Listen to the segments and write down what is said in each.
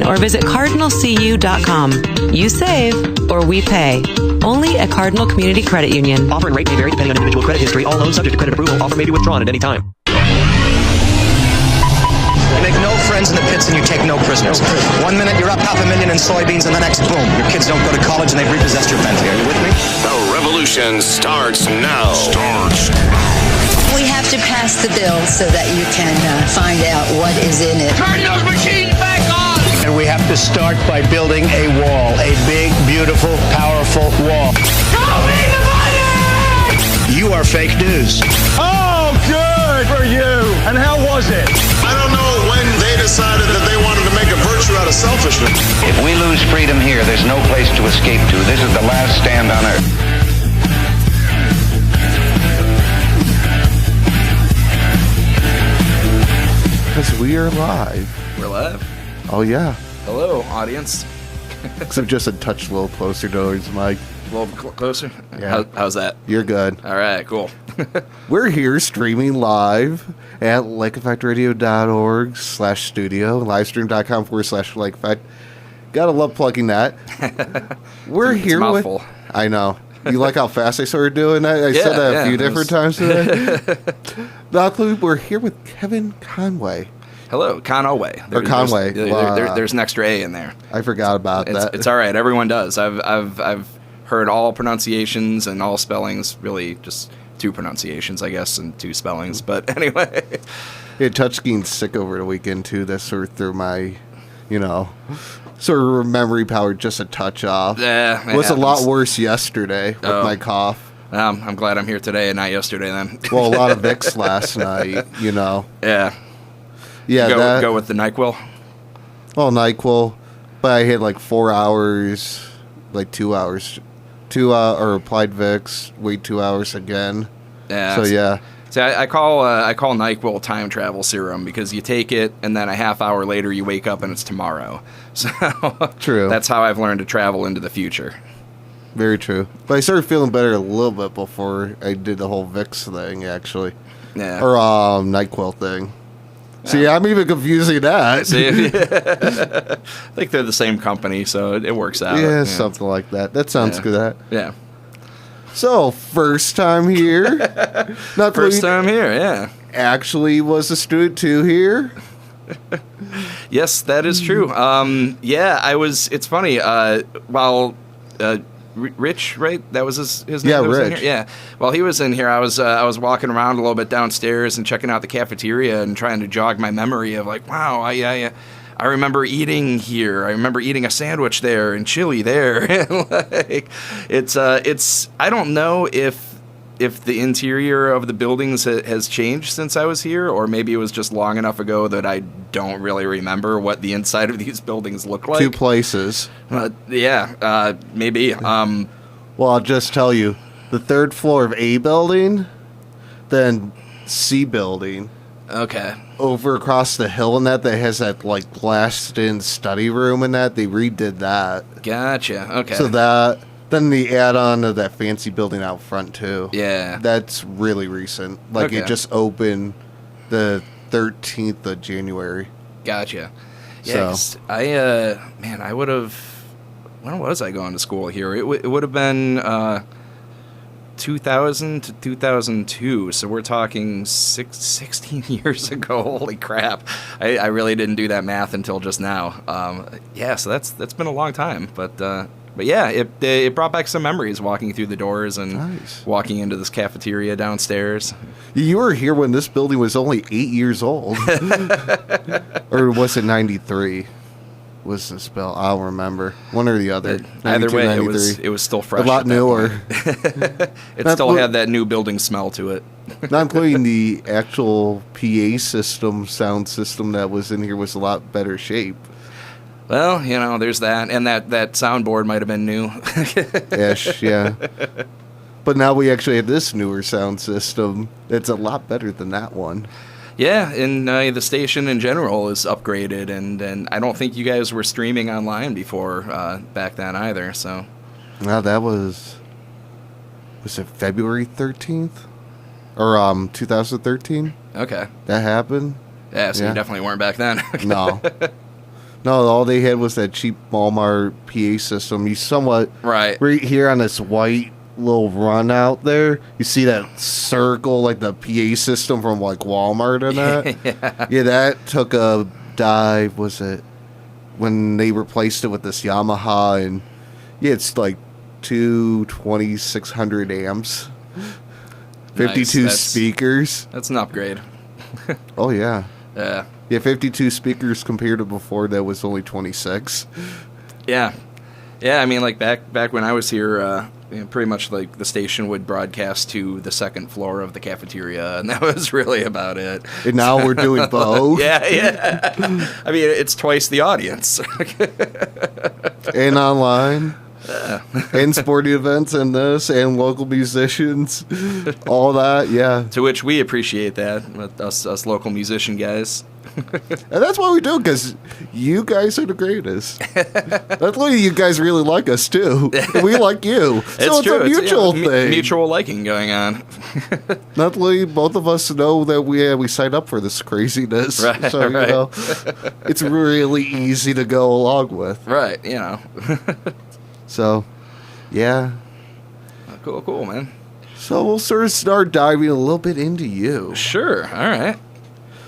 or visit cardinalcu.com. You save, or we pay. Only at Cardinal Community Credit Union. Offer and rate may vary depending on individual credit history. All loans subject to credit approval. Offer may be withdrawn at any time. You make no friends in the pits and you take no prisoners. 1 minute you're up $500,000 in soybeans and the next, boom, your kids don't go to college and they've repossessed your Bentley. Are you with me? The revolution starts now. We have to pass the bill so that you can find out what is in it. Turn those machines back on! And we have to start by building a wall, a big, beautiful, powerful wall. Show me the money! You are fake news. Oh, good for you. And how was it? I don't know when they decided that they wanted to make a virtue out of selfishness. If we lose freedom here, there's no place to escape to. This is the last stand on earth. Because we are live. We're live? Oh, yeah. Hello, audience. Except just a touch a little closer towards the mic. A little closer? Yeah. How's that? You're good. All right, cool. We're here streaming live at lakeeffectradio.org/studio, livestream.com/lakeeffect. Gotta love plugging that. We're it's here mouthful. with... I know. You like how fast I started doing that? I said that a few different times today. We're here with Kevin Conaway. Hello, Conaway. Or Conway. There's an extra A in there. I forgot about that. It's all right. Everyone does. I've heard all pronunciations and all spellings. Really, just two pronunciations, I guess, and two spellings. But anyway, yeah, touchscreen's sick over the weekend too. That sort of threw my, sort of memory power just a touch off. Yeah, it was a lot worse yesterday with my cough. I'm glad I'm here today and not yesterday then. Well, a lot of Vicks last night, Yeah. Yeah, go with the NyQuil. Well, NyQuil, but I had like 4 hours, like 2 hours, or applied Vicks, wait 2 hours again. Yeah. So yeah. See, I call NyQuil time travel serum because you take it and then a half hour later you wake up and it's tomorrow. So true. That's how I've learned to travel into the future. Very true. But I started feeling better a little bit before I did the whole Vicks thing, actually. Yeah. Or NyQuil thing. See, I'm even confusing that. See, I think they're the same company, so it works out. Yeah, something like that. That sounds good. Yeah. So, first time here. First time here, yeah. Actually was a student too here. Yes, that is true. Yeah, I was. It's funny. Rich, right? That was his name. Yeah, Rich. Yeah. While he was in here, I was walking around a little bit downstairs and checking out the cafeteria and trying to jog my memory of like, wow, I remember eating here. I remember eating a sandwich there and chili there. Like, it's. I don't know if the interior of the buildings has changed since I was here, or maybe it was just long enough ago that I don't really remember what the inside of these buildings look like. Two places. Yeah, maybe. Well, I'll just tell you, the third floor of A building, then C building. Okay. Over across the hill and that has that like glassed-in study room and that. They redid that. Gotcha. Okay. So that... Then the add-on of that fancy building out front, too. Yeah. That's really recent. Like, It just opened the 13th of January. Gotcha. Yeah, so. I would have... When was I going to school here? It would have been 2000 to 2002, so we're talking 16 years ago. Holy crap. I really didn't do that math until just now. So that's been a long time, But yeah, it brought back some memories walking through the doors and walking into this cafeteria downstairs. You were here when this building was only 8 years old. Or was it 93? Was the spell? I don't remember. One or the other. Either way, it was still fresh. A lot newer. It still had that new building smell to it. Not including the actual PA system, sound system that was in here was a lot better shape. Well, there's that, and that soundboard might have been new. Ish, yeah. But now we actually have this newer sound system. It's a lot better than that one. Yeah, and the station in general is upgraded, and I don't think you guys were streaming online before back then either. So. Well, that was it February 13th? Or 2013? Okay. That happened? Yeah, so you definitely weren't back then. No. No, all they had was that cheap Walmart PA system. You somewhat right here on this white little run out there. You see that circle, like the PA system from like Walmart and that. Yeah, that took a dive. Was it when they replaced it with this Yamaha? And yeah, it's like 2600 amps, 52 speakers. That's an upgrade. Oh yeah. Yeah. Yeah, 52 speakers compared to before that was only 26. Yeah. Yeah, I mean, like, back when I was here, pretty much, like, the station would broadcast to the second floor of the cafeteria, and that was really about it. And now we're doing both? Yeah. I mean, it's twice the audience. And online. And sporting events and this, and local musicians. All that, yeah. To which we appreciate that, with us local musician guys. And that's why we do, because you guys are the greatest. That's why you guys really like us, too. And we like you. So it's true. A mutual thing. Mutual liking going on. That's why both of us know that we signed up for this craziness. Right, so, right. You know, it's really easy to go along with. Right, you know. So, yeah. Cool, man. So we'll sort of start diving a little bit into you. Sure, all right.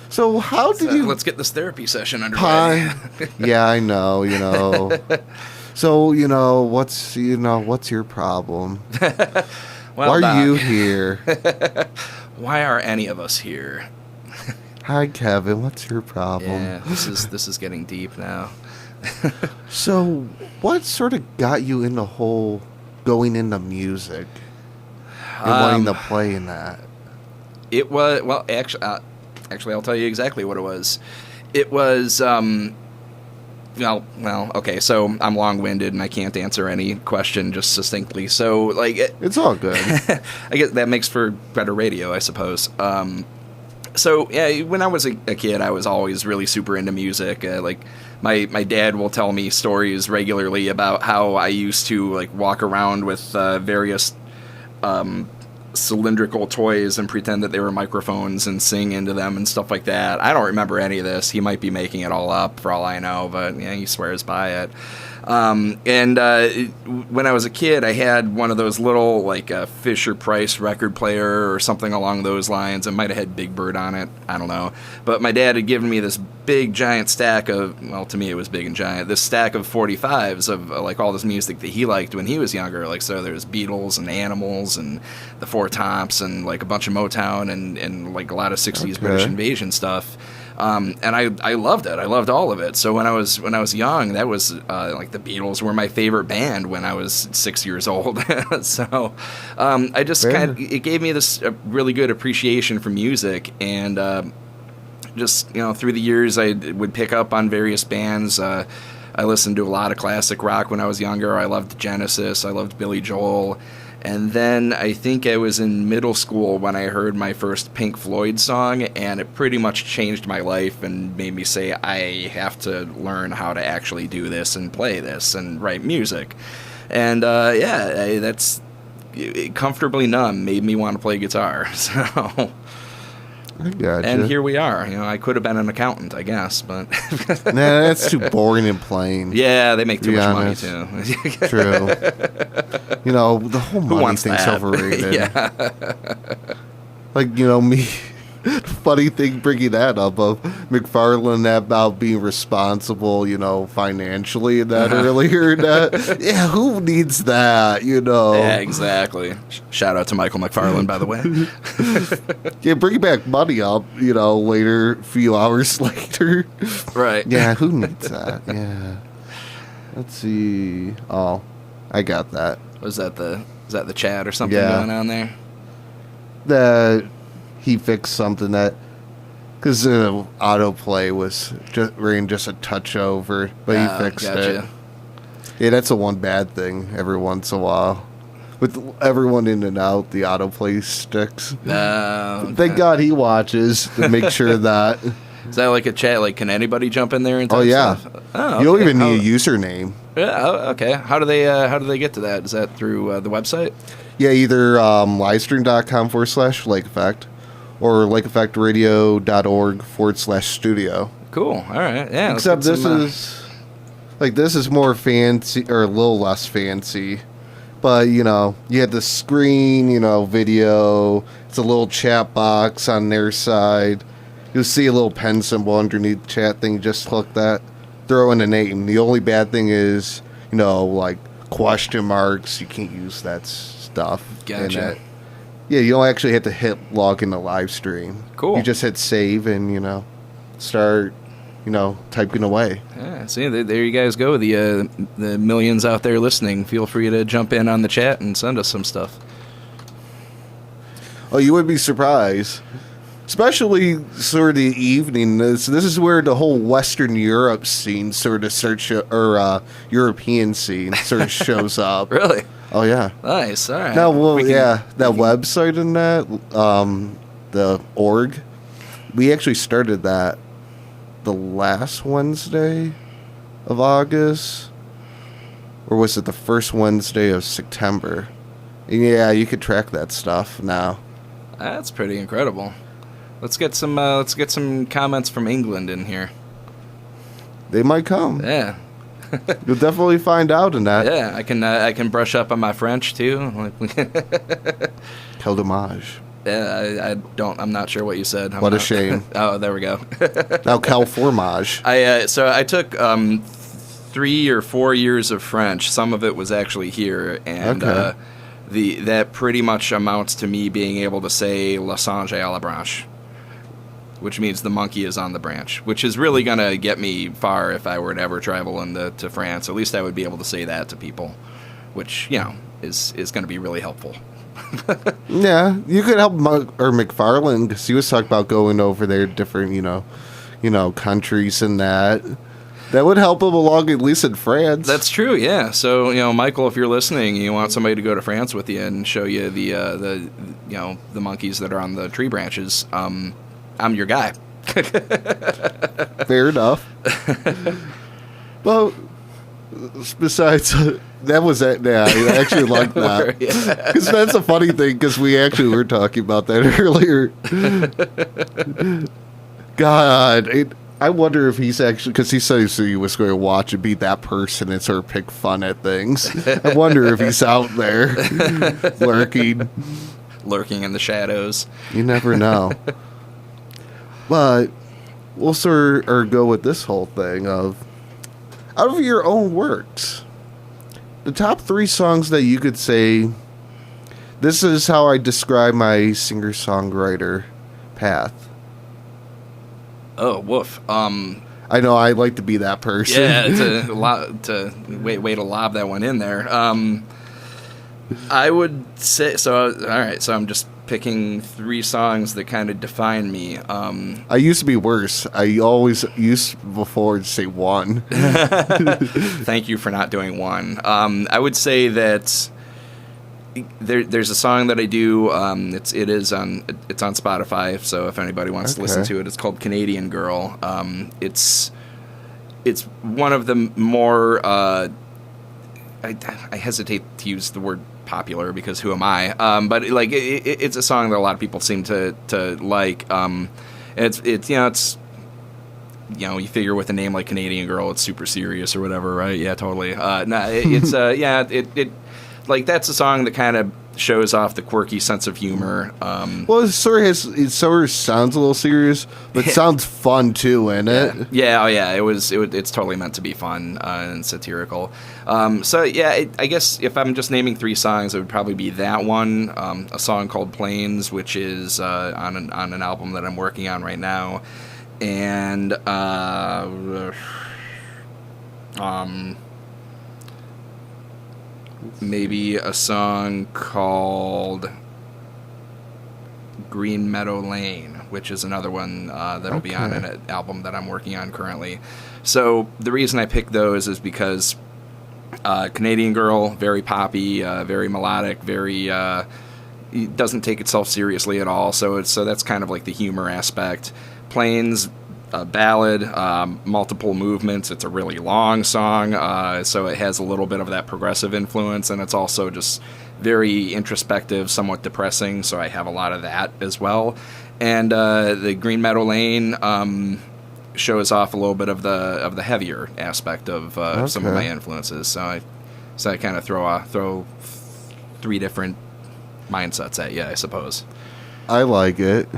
So how did you... Let's get this therapy session underway. Yeah, I know, you know. So, what's your problem? Well, why are Doc, you here? Why are any of us here? Hi, Kevin. What's your problem? Yeah, this is getting deep now. So, what sort of got you in the whole going into music and wanting to play in that? It was, well, actually, I'll tell you exactly what it was. It was, well, okay, so I'm long-winded and I can't answer any question just succinctly. So, like... It's all good. I guess that makes for better radio, I suppose. So, yeah, when I was a kid, I was always really super into music. Like, my dad will tell me stories regularly about how I used to, like, walk around with various cylindrical toys and pretend that they were microphones and sing into them and stuff like that. I don't remember any of this. He might be making it all up for all I know, but yeah, he swears by it. And when I was a kid, I had one of those little, like, Fisher-Price record player or something along those lines. It might have had Big Bird on it. I don't know. But my dad had given me this big, giant stack of, well, to me it was big and giant, this stack of 45s of, like, all this music that he liked when he was younger. Like, so there's Beatles and Animals and the Four Tops and, like, a bunch of Motown and like, a lot of 60s British Invasion stuff. And I loved it. I loved all of it. So when I was young, that was like the Beatles were my favorite band when I was 6 years old. So I just it gave me this really good appreciation for music, and just through the years I would pick up on various bands. I listened to a lot of classic rock when I was younger. I loved Genesis. I loved Billy Joel. And then I think I was in middle school when I heard my first Pink Floyd song, and it pretty much changed my life and made me say, I have to learn how to actually do this and play this and write music. And that's Comfortably Numb made me want to play guitar. So... I gotcha. And here we are. I could have been an accountant, I guess, but nah, that's too boring and plain. Yeah, they make too much money too. True. The whole money thing's overrated. Yeah. Like, me. Funny thing bringing that up of McFarlane about being responsible, financially and that earlier. Yeah, who needs that, Yeah, exactly. Shout out to Michael McFarlane, by the way. Yeah, bring back money up, later, a few hours later. Right. Yeah, who needs that? Yeah. Let's see. Oh, I got that. Was that the chat or something going on there? He fixed something that, because the autoplay was ran just a touch over, but he fixed it. Yeah, that's the one bad thing every once in a while. With everyone in and out, the autoplay sticks. Okay. Thank God he watches to make sure that. Is that like a chat? Like, can anybody jump in there and type stuff? Oh, okay. You don't even need a username. Yeah. Okay. How do they get to that? Is that through the website? Yeah, either livestream.com/Lake Effect. Or lakeeffectradio.org/studio. Cool. All right. Yeah. Except this is Like, this is more fancy, or a little less fancy. But, you know, you had the screen, you know, video. It's a little chat box on their side. You'll see a little pen symbol underneath the chat thing. Just click that. Throw in a name. The only bad thing is, you know, like, question marks. You can't use that stuff. Gotcha. Yeah, you don't actually have to hit log in the live stream. Cool. You just hit save and, you know, start, you know, typing away. Yeah, see, there you guys go. The millions out there listening, feel free to jump in on the chat and send us some stuff. Oh, you would be surprised. Especially sort of the evening. This is where the whole Western Europe scene sort of European scene sort of shows up. Really? Oh, yeah. Nice, all right. No, well, that website and that, the org, we actually started that the last Wednesday of August, or was it the first Wednesday of September? And yeah, you could track that stuff now. That's pretty incredible. Let's get some comments from England in here. They might come. Yeah. You'll definitely find out in that. Yeah, I can brush up on my French too. Quel dommage. Yeah, I'm not sure what you said. What a shame. Oh, there we go. Now, quel fromage. So I took 3 or 4 years of French. Some of it was actually here, and that pretty much amounts to me being able to say "le singe est à la branche," which means the monkey is on the branch, which is really going to get me far if I were to ever travel to France. At least I would be able to say that to people, which, you know, is going to be really helpful. Yeah, you could help McFarlane, because he was talking about going over there to different, you know, countries and that. That would help him along, at least in France. That's true, yeah. So, you know, Michael, if you're listening, you want somebody to go to France with you and show you the monkeys that are on the tree branches, I'm your guy. Fair enough. Well, besides, that was it. Yeah, I actually like that. Because that's a funny thing, because we actually were talking about that earlier. God, I wonder if he's actually, because he said he was going to watch and be that person and sort of pick fun at things. I wonder if he's out there lurking in the shadows. You never know. But we'll sort of go with this whole thing of, out of your own works, the top 3 songs that you could say, this is how I describe my singer-songwriter path. Oh, woof. I know, I like to be that person. Yeah, it's a lot to way to lob that one in there. I would say, so, all right, so I'm just picking 3 songs that kind of define me. I used to be worse. I always used before to say 1. Thank you for not doing 1. I would say that there's a song that I do. It's on Spotify. So if anybody wants to listen to it, it's called "Canadian Girl." It's one of the more I hesitate to use the word popular because who am I? But like it's a song that a lot of people seem to like. It's you figure with a name like Canadian Girl, it's super serious or whatever, right? Yeah, totally. Like that's a song that kind of shows off the quirky sense of humor. Well, it sort of sounds a little serious, but it sounds fun too, isn't it? Yeah, oh yeah. It's totally meant to be fun and satirical. So yeah, I guess if I'm just naming 3 songs, it would probably be that one, a song called "Planes," which is on an album that I'm working on right now, and maybe a song called Green Meadow Lane, which is another one that'll be on an album that I'm working on currently. So the reason I picked those is because Canadian Girl, very poppy, very melodic, very doesn't take itself seriously at all. So that's kind of like the humor aspect. Planes, a ballad, multiple movements. It's a really long song, so it has a little bit of that progressive influence, and it's also just very introspective, somewhat depressing, so I have a lot of that as well. And the Green Meadow Lane, shows off a little bit of the heavier aspect of some of my influences. So I kind of throw 3 different mindsets at you, I suppose. I like it.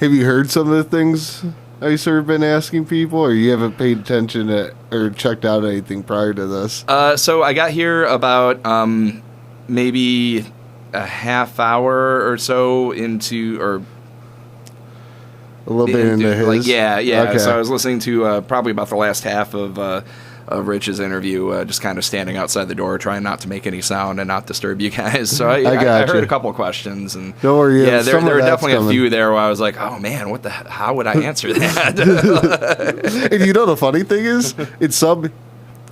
Have you heard some of the things I sort of been asking people, or you haven't paid attention or checked out anything prior to this? So I got here about maybe a half hour or so into, or a little bit into his. Like, yeah. Okay. So I was listening to probably about the last half of Rich's interview, just kind of standing outside the door, trying not to make any sound and not disturb you guys. So I heard a couple of questions, and don't worry, yeah, there were definitely coming. a few there where I was like, oh man, how would I answer that? And you know the funny thing is, it's some.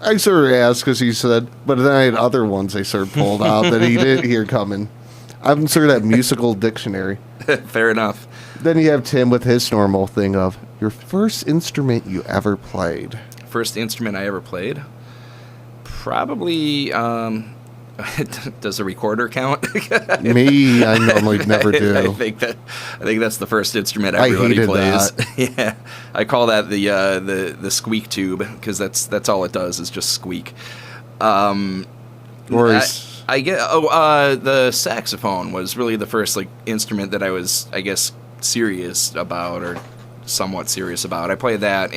I sort of asked because he said, but then I had other ones I sort of pulled out that he didn't hear coming. I'm sort of that musical dictionary. Fair enough. Then you have Tim with his normal thing of your first instrument you ever played. First instrument I ever played? Probably, does a recorder count? Me, I normally never do. I think that's the first instrument everybody plays. That. Yeah, I call that the squeak tube, because that's all it does is just squeak. The saxophone was really the first instrument that I was, I guess, serious about, or somewhat serious about. I played that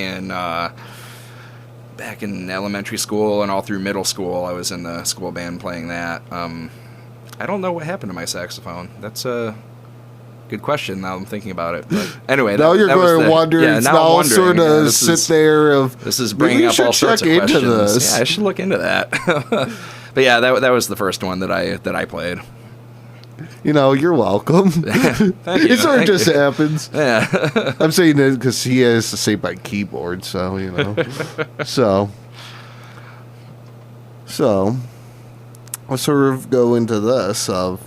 back in elementary school and all through middle school. I was in the school band playing that. I don't know what happened to my saxophone. That's a good question now I'm thinking about it. But anyway, now you're going to wonder. Yeah, it's now all I'm sort of sit there of. This is bringing up all sorts of questions. This. Yeah, I should look into that. But yeah, that was the first one that I played. You know, you're welcome. Thank you. It sort of just happens. Yeah. I'm saying it because he has to say by keyboard, so, you know. So, I'll sort of go into this of,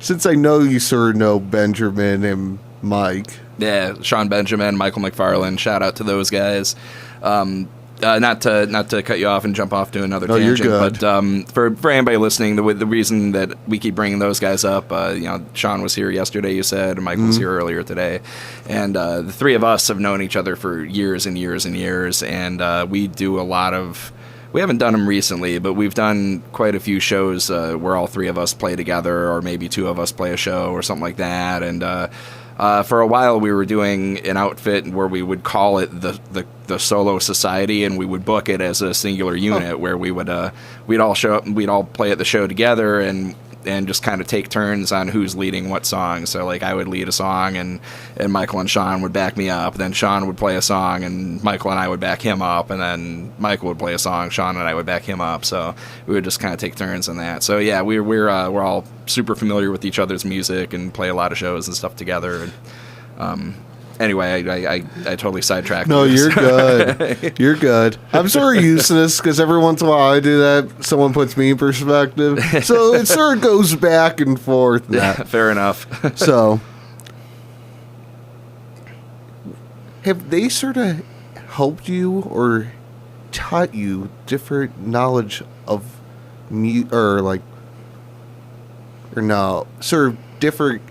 since I know you sort of know Benjamin and Mike. Yeah, Sean Benjamin, Michael McFarlane, shout out to those guys. Not to cut you off and jump off to another tangent, you're good. But for anybody listening, the reason that we keep bringing those guys up, Sean was here yesterday, you said, and Michael was here earlier today, and the three of us have known each other for years and years and years, and we do a lot of. We haven't done them recently, but we've done quite a few shows where all three of us play together, or maybe two of us play a show or something like that, and. For a while, we were doing an outfit where we would call it the Solo Society, and we would book it as a singular unit where we would we'd all show up and we'd all play at the show together and just kind of take turns on who's leading what song. So I would lead a song and Michael and Sean would back me up. Then Sean would play a song and Michael and I would back him up. And then Michael would play a song, Sean and I would back him up. So we would just kind of take turns on that. So yeah, we're all super familiar with each other's music and play a lot of shows and stuff together. And, anyway, I totally sidetracked. No, you're good. You're good. I'm sort of used to this because every once in a while I do that. Someone puts me in perspective. So it sort of goes back and forth. Yeah, fair enough. So, have they sort of helped you or taught you different knowledge of sort of different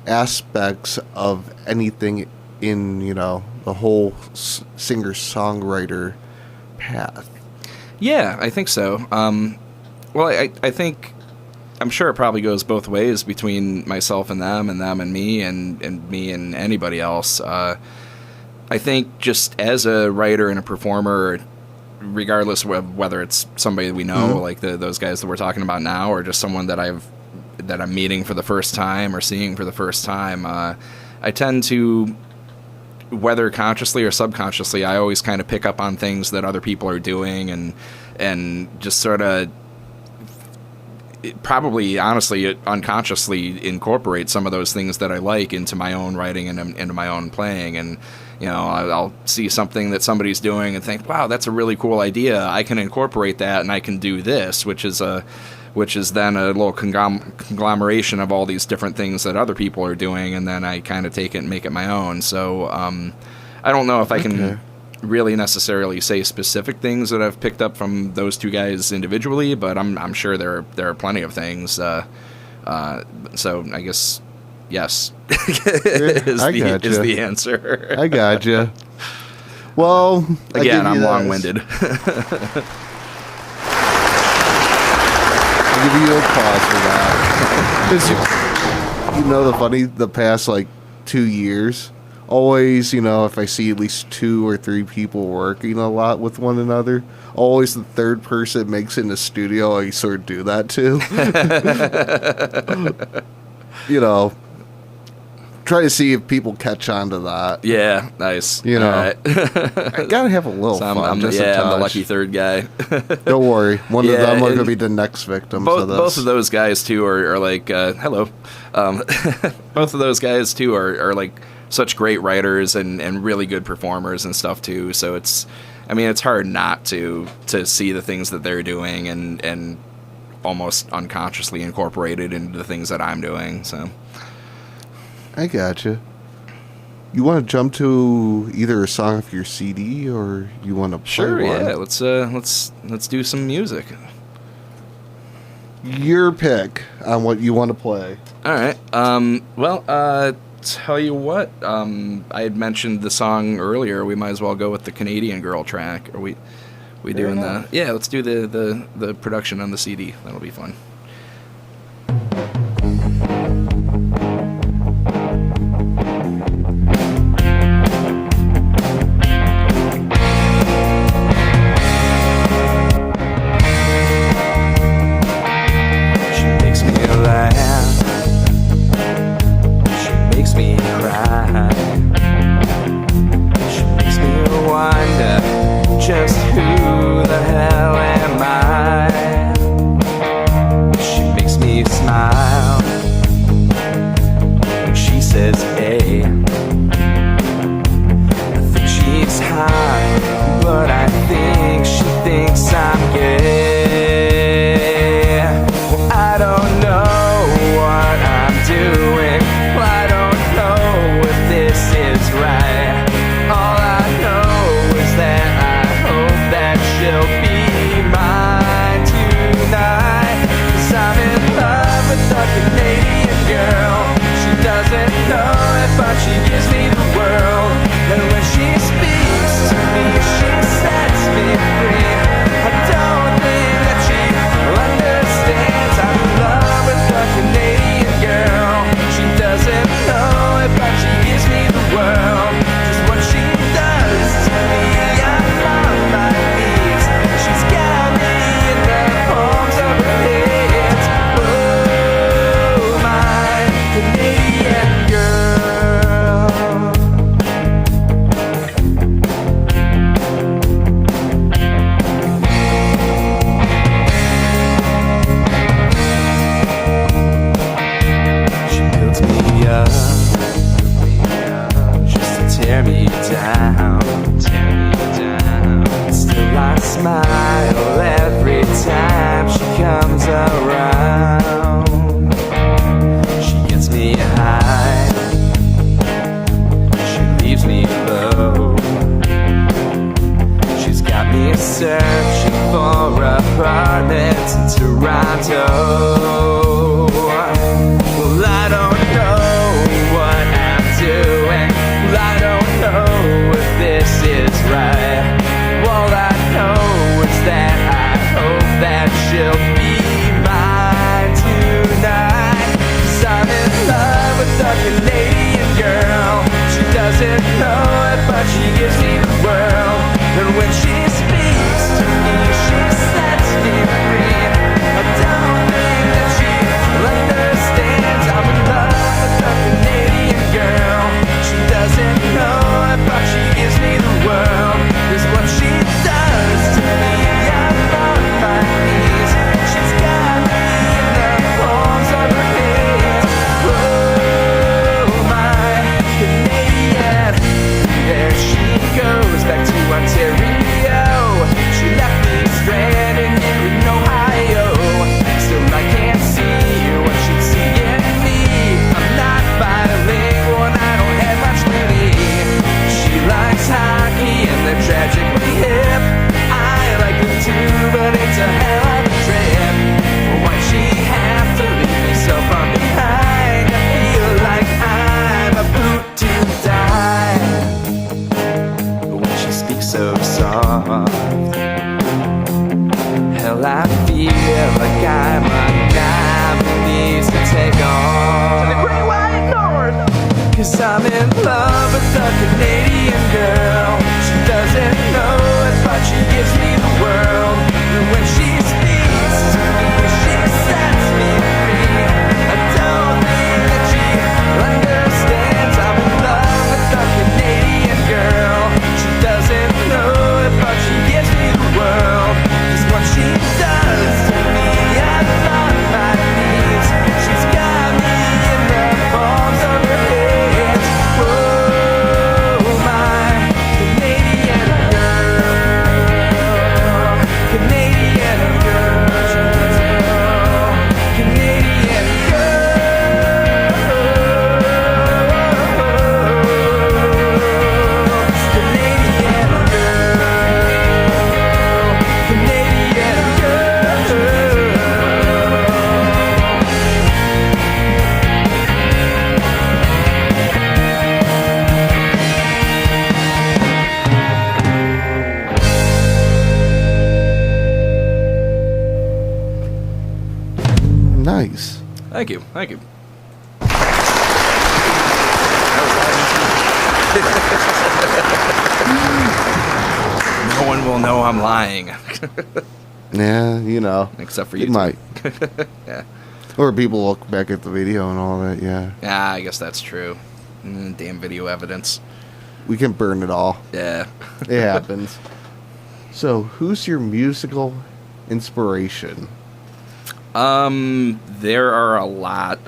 aspects of anything in, the whole singer-songwriter path? Yeah, I think so. Well, I think, I'm sure it probably goes both ways between myself and them and me and me and anybody else. I think just as a writer and a performer, regardless of whether it's somebody that we know, like those guys that we're talking about now, or just someone that I'm meeting for the first time or seeing for the first time, I tend to, whether consciously or subconsciously, I always kind of pick up on things that other people are doing and just sort of probably, honestly, unconsciously incorporate some of those things that I like into my own writing and into my own playing. And, I'll see something that somebody's doing and think, wow, that's a really cool idea. I can incorporate that and I can do this, which is then a little conglomeration of all these different things that other people are doing, and then I kind of take it and make it my own. So I don't know if I can really necessarily say specific things that I've picked up from those two guys individually, but I'm sure there are plenty of things. So I guess, yes. is the answer. I gotcha. Well, again, I'm long-winded. I'll give you applause for that. Because the past like 2 years, always, if I see at least 2 or 3 people working a lot with one another, always the third person makes it in the studio, I sort of do that too. Try to see if people catch on to that. Yeah, nice. Right. I gotta have a little fun. I'm the lucky third guy. Don't worry, one of them are gonna be the next victims of this. Both of those guys too are like hello. Both of those guys too are like such great writers and really good performers and stuff too. So it's hard not to see the things that they're doing and almost unconsciously incorporated into the things that I'm doing. So. I gotcha. You want to jump to either a song off your CD or you want to play one? Yeah. Let's do some music. Your pick on what you want to play. All right. Tell you what. I had mentioned the song earlier. We might as well go with the Canadian Girl track. Are we doing the? Yeah. Let's do the production on the CD. That'll be fun. Just who the hell am I? She makes me smile when she says hey. I think she's hot, but I think she thinks I'm gay. Well, I don't know what I'm doing. Well, I don't know if this is right. All I know is that she'll be mine tonight. 'Cause I'm in love with a Canadian girl. She doesn't know it, but she gives me the world. And when she speaks to me, she sets me free. I don't think that she understands. I'm in love with a Canadian girl. She doesn't know it, but she gives me the world. Just what she does to me, I'm on my knees. She's got me in the palms of her hands. Oh, my Canadian girl. She builds me up just to tear me down. Still I smile every time she comes around. She gets me high, she leaves me low. She's got me searching for apartments in Toronto. Well, I don't know what I'm doing. Well, I don't know if this is right. All I know is that I hope that she'll be mine tonight. 'Cause I'm in love with a Canadian girl. She doesn't know it, but she gives me the world. And when she speaks to me, she sets me free. I don't think that she understands. I'm in love with a Canadian girl. She doesn't know it, but she gives me the world. Is what she does to me. I'm on my knees. She's got me in the palms of her hands. Oh, my Canadian. There she goes back to Ontario. soft. Hell, I feel like I'm on nominees to take on the Great White North. 'Cause I'm in love with a Canadian girl. She doesn't know it, but she gives me the world. And when she speaks to me, she sets me free. I don't think that she understands. I'm in love with a Canadian girl. She doesn't know it, but she gives me the world. 'Cause what she does to me, I'm on my knees. She's got me in the palms of her hands. Oh, my Canadian girl, Canadian girl, Canadian girl, Canadian girl, Canadian Nice. Thank you. Thank you. No one will know I'm lying. Yeah, you know. Except for you. It might. Yeah. Or people look back at the video and all that, yeah. Yeah, I guess that's true. Damn video evidence. We can burn it all. Yeah. It happens. So, who's your musical inspiration? There are a lot.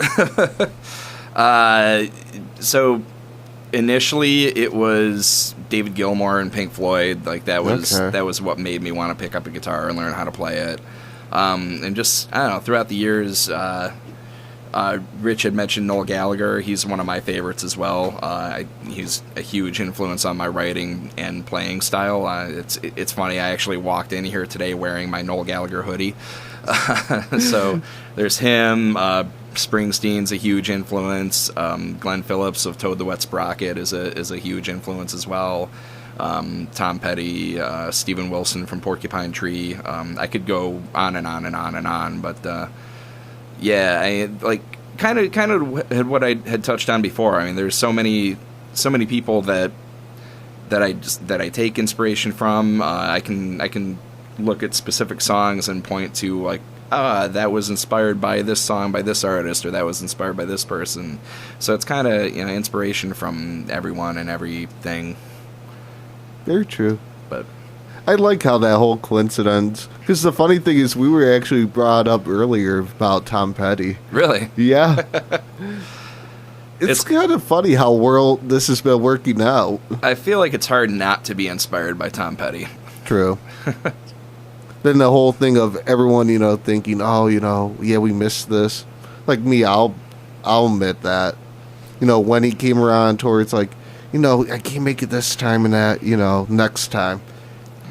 So initially it was David Gilmour and Pink Floyd. Like that was what made me want to pick up a guitar and learn how to play it. And just, I don't know, throughout the years, Rich had mentioned Noel Gallagher. He's one of my favorites as well. He's a huge influence on my writing and playing style. It's funny, I actually walked in here today wearing my Noel Gallagher hoodie. So there's him. Stringsteen's a huge influence. Glenn Phillips of Toad the Wet Sprocket is a huge influence as well. Tom Petty, Steven Wilson from Porcupine Tree. I could go on and on and on and on, but yeah, I like kind of what I had touched on before. I mean, there's so many people that I take inspiration from. I can look at specific songs and point to like, that was inspired by this song by this artist, or that was inspired by this person. So it's kind of, inspiration from everyone and everything. Very true. But I like how that whole coincidence, because the funny thing is we were actually brought up earlier about Tom Petty. Really? Yeah. It's kind of funny how this has been working out. I feel like it's hard not to be inspired by Tom Petty. True. Then the whole thing of everyone, thinking, yeah, we missed this. Like me, I'll admit that. When he came around towards like, I can't make it this time and that, next time.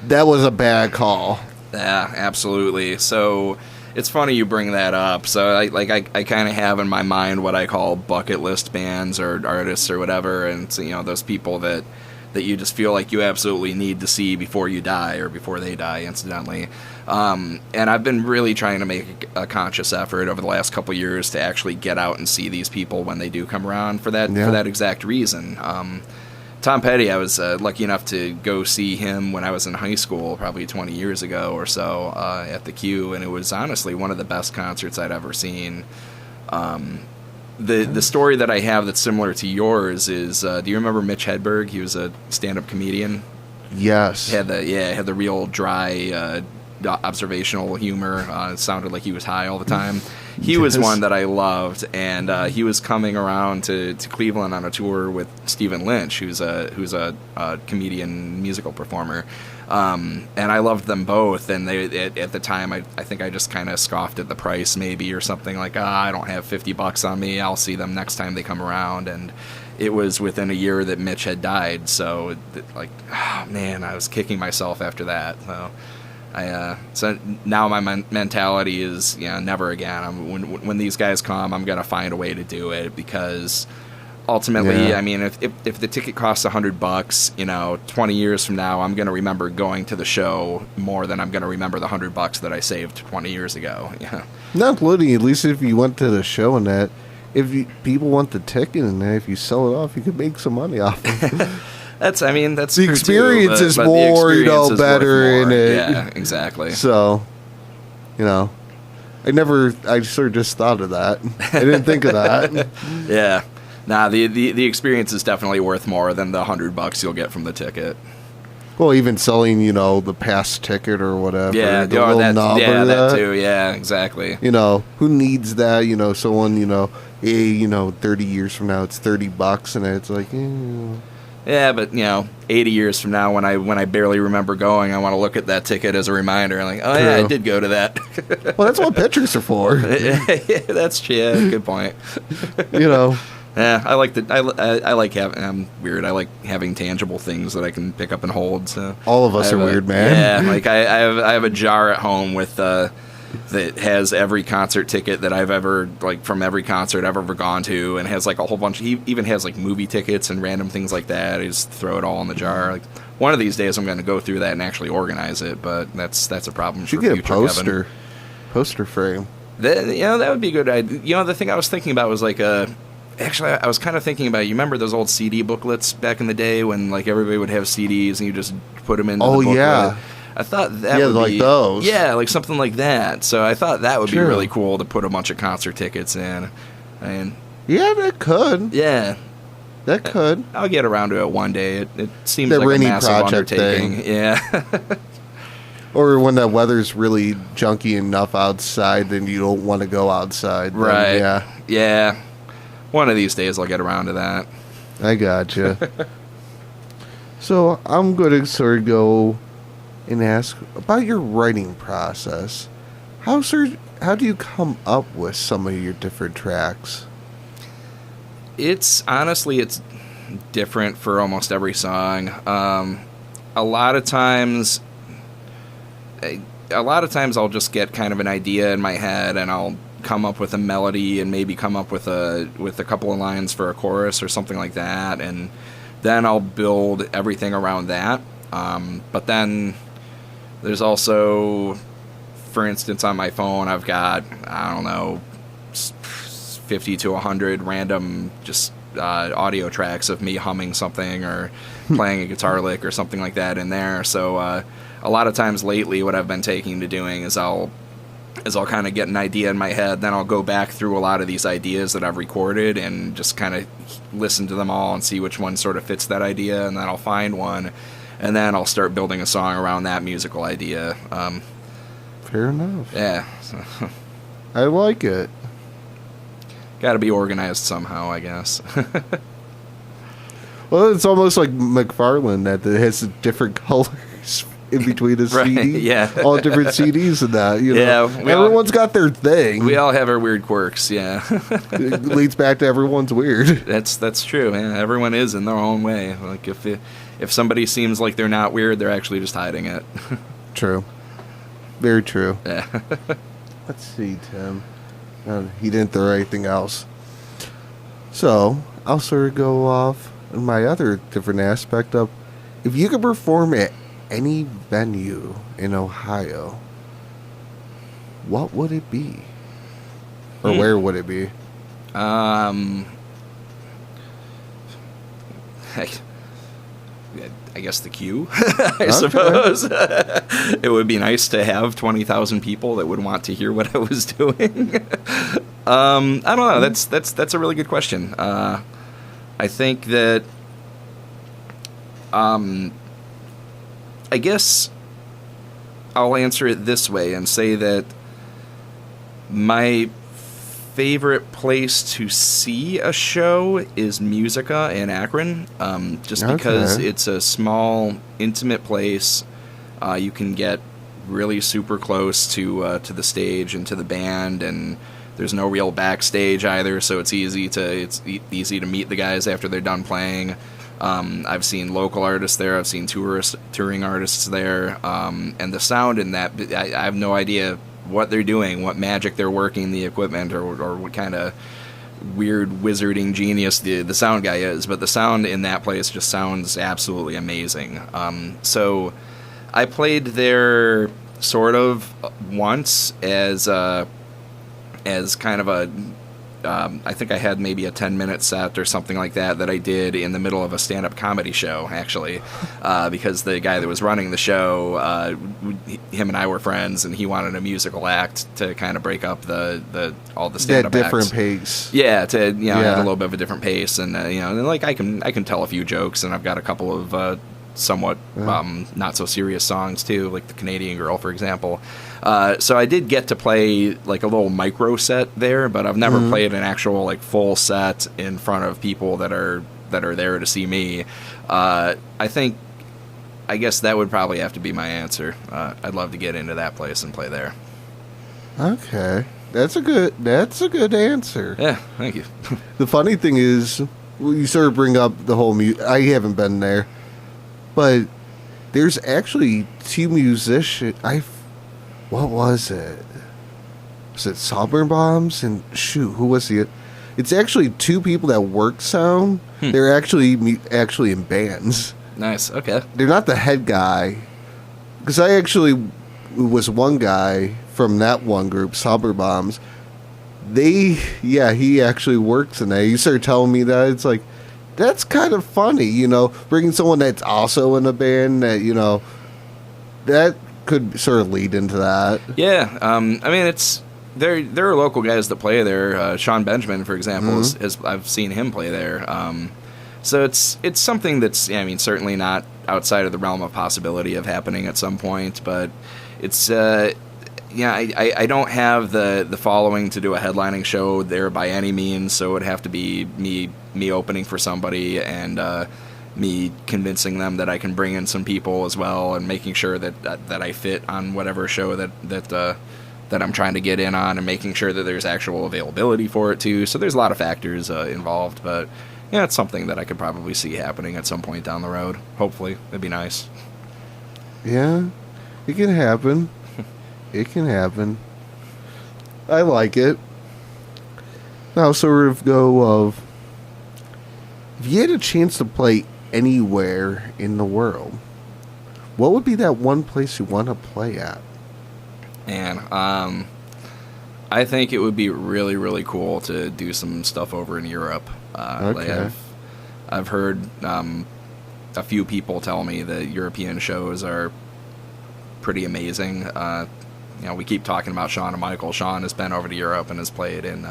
That was a bad call. Yeah, absolutely. So it's funny you bring that up. So I kind of have in my mind what I call bucket list bands or artists or whatever, and so, those people that you just feel like you absolutely need to see before you die or before they die, incidentally. And I've been really trying to make a conscious effort over the last couple of years to actually get out and see these people when they do come around for that exact reason. Tom Petty, I was lucky enough to go see him when I was in high school, probably 20 years ago or so, at the Q, and it was honestly one of the best concerts I'd ever seen. The story that I have that's similar to yours is, do you remember Mitch Hedberg? He was a stand-up comedian. Yes. Had the real dry observational humor. It sounded like he was high all the time. He was one that I loved, and he was coming around to Cleveland on a tour with Stephen Lynch, who's a comedian, musical performer. And I loved them both, and they at the time I think I just kind of scoffed at the price maybe or something like, I don't have $50 on me, I'll see them next time they come around. And it was within a year that Mitch had died, so like, oh man, I was kicking myself after that. So now my mentality is, never again. When these guys come, I'm gonna find a way to do it, because ultimately, Yeah. I mean, if the ticket costs $100, 20 years from now, I'm going to remember going to the show more than I'm going to remember the $100 that I saved 20 years ago. Yeah. Not literally. At least if you went to the show and that, people want the ticket and that, if you sell it off, you could make some money off of it. That's the true experience too, is but more, the experience is better worth in more. it. Yeah, exactly. So, I sort of just thought of that. I didn't think of that. Yeah. Nah, the experience is definitely worth more than the $100 you'll get from the ticket. Well, even selling, the past ticket or whatever. Yeah, the little knob or that too. Yeah, exactly. Who needs that? Someone, 30 years from now, it's $30, and it's like, Yeah, but 80 years from now, when I barely remember going, I want to look at that ticket as a reminder. I'm like, oh yeah, I did go to that. Well, that's what pictures are for. Yeah, that's true. Yeah, good point. Yeah, I like I like having. I'm weird. I like having tangible things that I can pick up and hold. So all of us are weird, man. Yeah, like I have a jar at home with that has every concert ticket that I've ever, from every concert I've ever gone to, and has a whole bunch. He even has movie tickets and random things like that. I just throw it all in the jar. Like one of these days, I'm going to go through that and actually organize it. But that's a problem. You should for get a future poster frame. That would be a good idea. The thing I was thinking about was actually, I was kind of thinking about, you remember those old CD booklets back in the day when everybody would have CDs and you just put them into the booklet? Yeah. I thought that would be... those. Yeah, something like that. So I thought that would be really cool to put a bunch of concert tickets in. Yeah, that could. Yeah. That could. I'll get around to it one day. It seems that like a massive project undertaking. Thing. Yeah. Or when the weather's really junky enough outside, then you don't want to go outside. Then, right. Yeah. One of these days I'll get around to that. I gotcha. So I'm going to sort of go and ask about your writing process. How do you come up with some of your different tracks? It's different for almost every song. A lot of times I'll just get kind of an idea in my head and I'll come up with a melody and maybe come up with a couple of lines for a chorus or something like that, and then I'll build everything around that. But then there's also, for instance, on my phone I've got, 50 to 100 random just audio tracks of me humming something or playing a guitar lick or something like that in there. So a lot of times lately what I've been taking to doing is I'll kind of get an idea in my head, then I'll go back through a lot of these ideas that I've recorded and just kind of listen to them all and see which one sort of fits that idea, and then I'll find one, and then I'll start building a song around that musical idea. Fair enough. Yeah. I like it. Got to be organized somehow, I guess. Well, it's almost like McFarlane that has different colors in between the right, CD. Yeah. All different CDs and that. Yeah. Everyone's got their thing. We all have our weird quirks, yeah. It leads back to everyone's weird. That's true, man. Everyone is in their own way. Like if somebody seems like they're not weird, they're actually just hiding it. True. Very true. Yeah. Let's see, Tim. He didn't throw anything else. So, I'll sort of go off on my other different aspect of, if you could perform at any venue in Ohio, what would it be? Or where would it be? I guess the Q, I suppose. It would be nice to have 20,000 people that would want to hear what I was doing. I don't know. That's a really good question. I think that, I guess I'll answer it this way and say that my favorite place to see a show is Musica in Akron, just because it's a small, intimate place. You can get really super close to the stage and to the band, and there's no real backstage either, so it's easy to meet the guys after they're done playing. I've seen local artists there. I've seen touring artists there, and the sound in that, I have no idea what they're doing, what magic they're working the equipment, or what kind of weird wizarding genius the sound guy is, but the sound in that place just sounds absolutely amazing. So I played there sort of once as kind of a I think I had maybe a 10-minute set or something like that I did in the middle of a stand-up comedy show, actually, because the guy that was running the show, him and I were friends, and he wanted a musical act to kind of break up all the stand-up that different acts. Pace. Yeah, to have a little bit of a different pace, and and like I can tell a few jokes, and I've got a couple of somewhat not so serious songs too, like the Canadian Girl, for example. So I did get to play like a little micro set there, but I've never played an actual like full set in front of people that are there to see me. I guess that would probably have to be my answer. I'd love to get into that place and play there. Okay, that's a good answer. Yeah, thank you. The funny thing is, you sort of bring up the whole I haven't been there, but there's actually two musicians. What was it? Was it Sovereign Bombs? And shoot, who was it? It's actually two people that work sound. They're actually in bands. Nice. Okay. They're not the head guy, because I actually was one guy from that one group, Sovereign Bombs. He actually works in there. You started telling me that, it's like, that's kind of funny, bringing someone that's also in a band that, that could sort of lead into that. Yeah, I mean, there are local guys that play there. Sean Benjamin, for example, I've seen him play there. So it's something that's, certainly not outside of the realm of possibility of happening at some point, but it's I don't have the following to do a headlining show there by any means, so it would have to be me opening for somebody and me convincing them that I can bring in some people as well, and making sure that I fit on whatever show that I'm trying to get in on, and making sure that there's actual availability for it too. So there's a lot of factors involved, but yeah, it's something that I could probably see happening at some point down the road. Hopefully, it'd be nice. Yeah, it can happen. It can happen. I like it. Now, sort of go of, if you had a chance to play anywhere in the world, what would be that one place you want to play at? And I think it would be really, really cool to do some stuff over in Europe. Okay. I've heard a few people tell me that European shows are pretty amazing. We keep talking about Sean and Michael. Sean has been over to Europe and has played in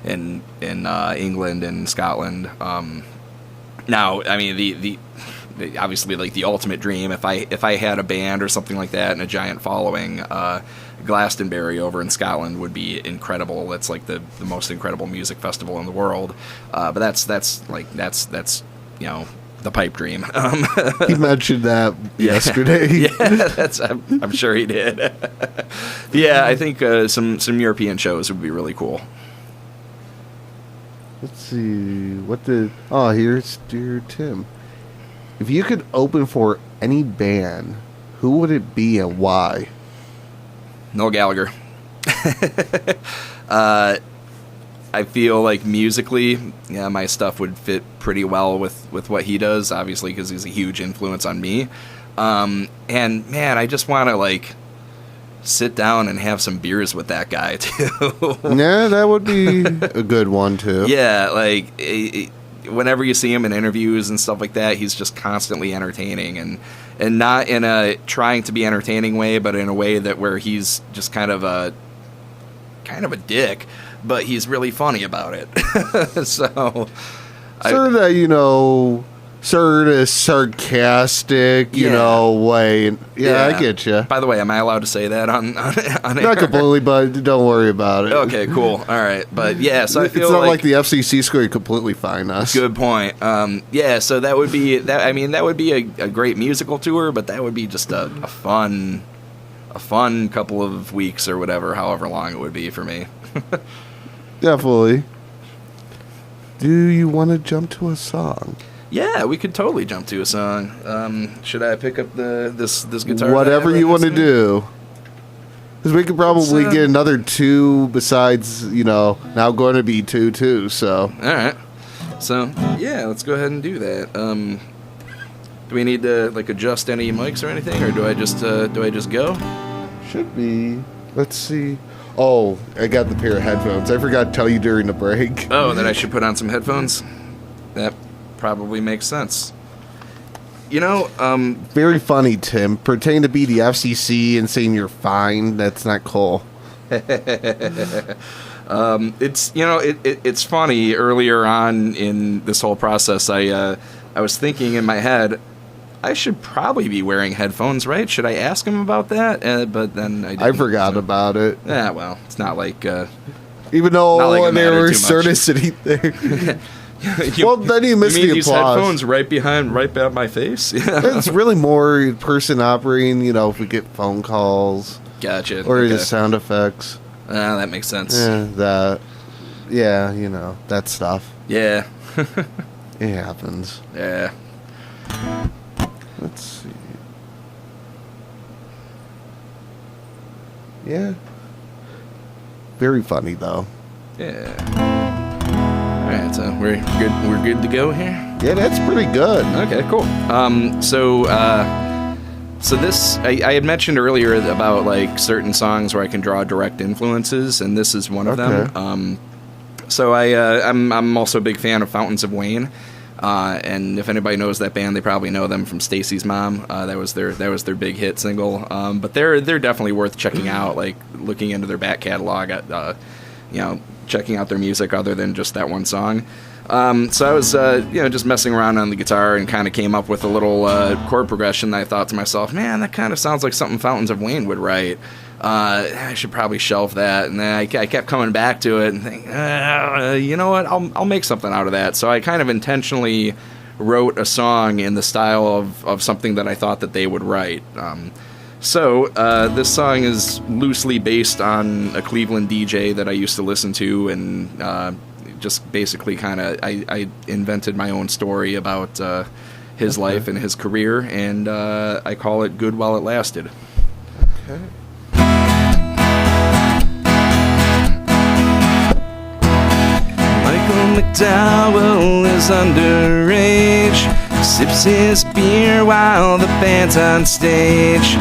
England and Scotland. Now, the obviously, like, the ultimate dream, if I had a band or something like that and a giant following, Glastonbury over in Scotland would be incredible. That's like the most incredible music festival in the world. But that's the pipe dream. He mentioned that yesterday. Yeah, I'm sure he did. Yeah, I think some European shows would be really cool. Let's see. Here's Dear Tim. If you could open for any band, who would it be and why? Noel Gallagher. I feel like musically, my stuff would fit pretty well with what he does, obviously, because he's a huge influence on me. And man, I just want to sit down and have some beers with that guy too. Yeah, that would be a good one too. Yeah, whenever you see him in interviews and stuff like that, he's just constantly entertaining, and not in a trying to be entertaining way, but in a way that where he's just kind of a dick, but he's really funny about it. So sort of that, sort of sarcastic, way. I get you. By the way, am I allowed to say that on Not air? completely, but don't worry about it. Okay, cool. All right. But yeah, so I feel it's not like the FCC scored completely fine us. Good point. So that would be that. I mean, that would be a great musical tour, but that would be just a fun couple of weeks or whatever, however long it would be for me. Definitely. Do you want to jump to a song? Yeah, we could totally jump to a song. Should I pick up this guitar? Whatever you want to do. Because we could probably get another 2 besides, now going to be 2 too, so. All right. So, yeah, let's go ahead and do that. Do we need to, adjust any mics or anything, or do I just go? Should be. Let's see. Oh, I got the pair of headphones. I forgot to tell you during the break. Oh, that I should put on some headphones? That probably makes sense. Very funny, Tim. Pretending to be the FCC and saying you're fine. That's not cool. It's funny. Earlier on in this whole process, I was thinking in my head, I should probably be wearing headphones, right? Should I ask him about that? But then I forgot about it. Yeah, well, it's not like... even though they were sort of sitting there. Well, then you missed the applause. These headphones right by my face? It's really more person operating, if we get phone calls. Gotcha. Or the sound effects. That makes sense. That stuff. Yeah. It happens. Yeah. Let's see. Yeah. Very funny, though. Yeah. All right, so we're good to go here? Yeah, that's pretty good. Okay, cool. So this, I had mentioned earlier about certain songs where I can draw direct influences, and this is one of them. So I'm also a big fan of Fountains of Wayne, and if anybody knows that band, they probably know them from Stacy's Mom. That was their big hit single. But they're definitely worth checking out. Looking into their back catalog, checking out their music other than just that one song. So I was, just messing around on the guitar and kind of came up with a little chord progression that I thought to myself, man, that kind of sounds like something Fountains of Wayne would write. I should probably shelve that. And then I kept coming back to it and thinking, you know what, I'll make something out of that. So I kind of intentionally wrote a song in the style of something that I thought that they would write. So this song is loosely based on a Cleveland DJ that I used to listen to, and just basically kind of I invented my own story about his life and his career, and I call it Good While It Lasted. Okay. Michael McDowell is underage, sips his beer while the band's on stage.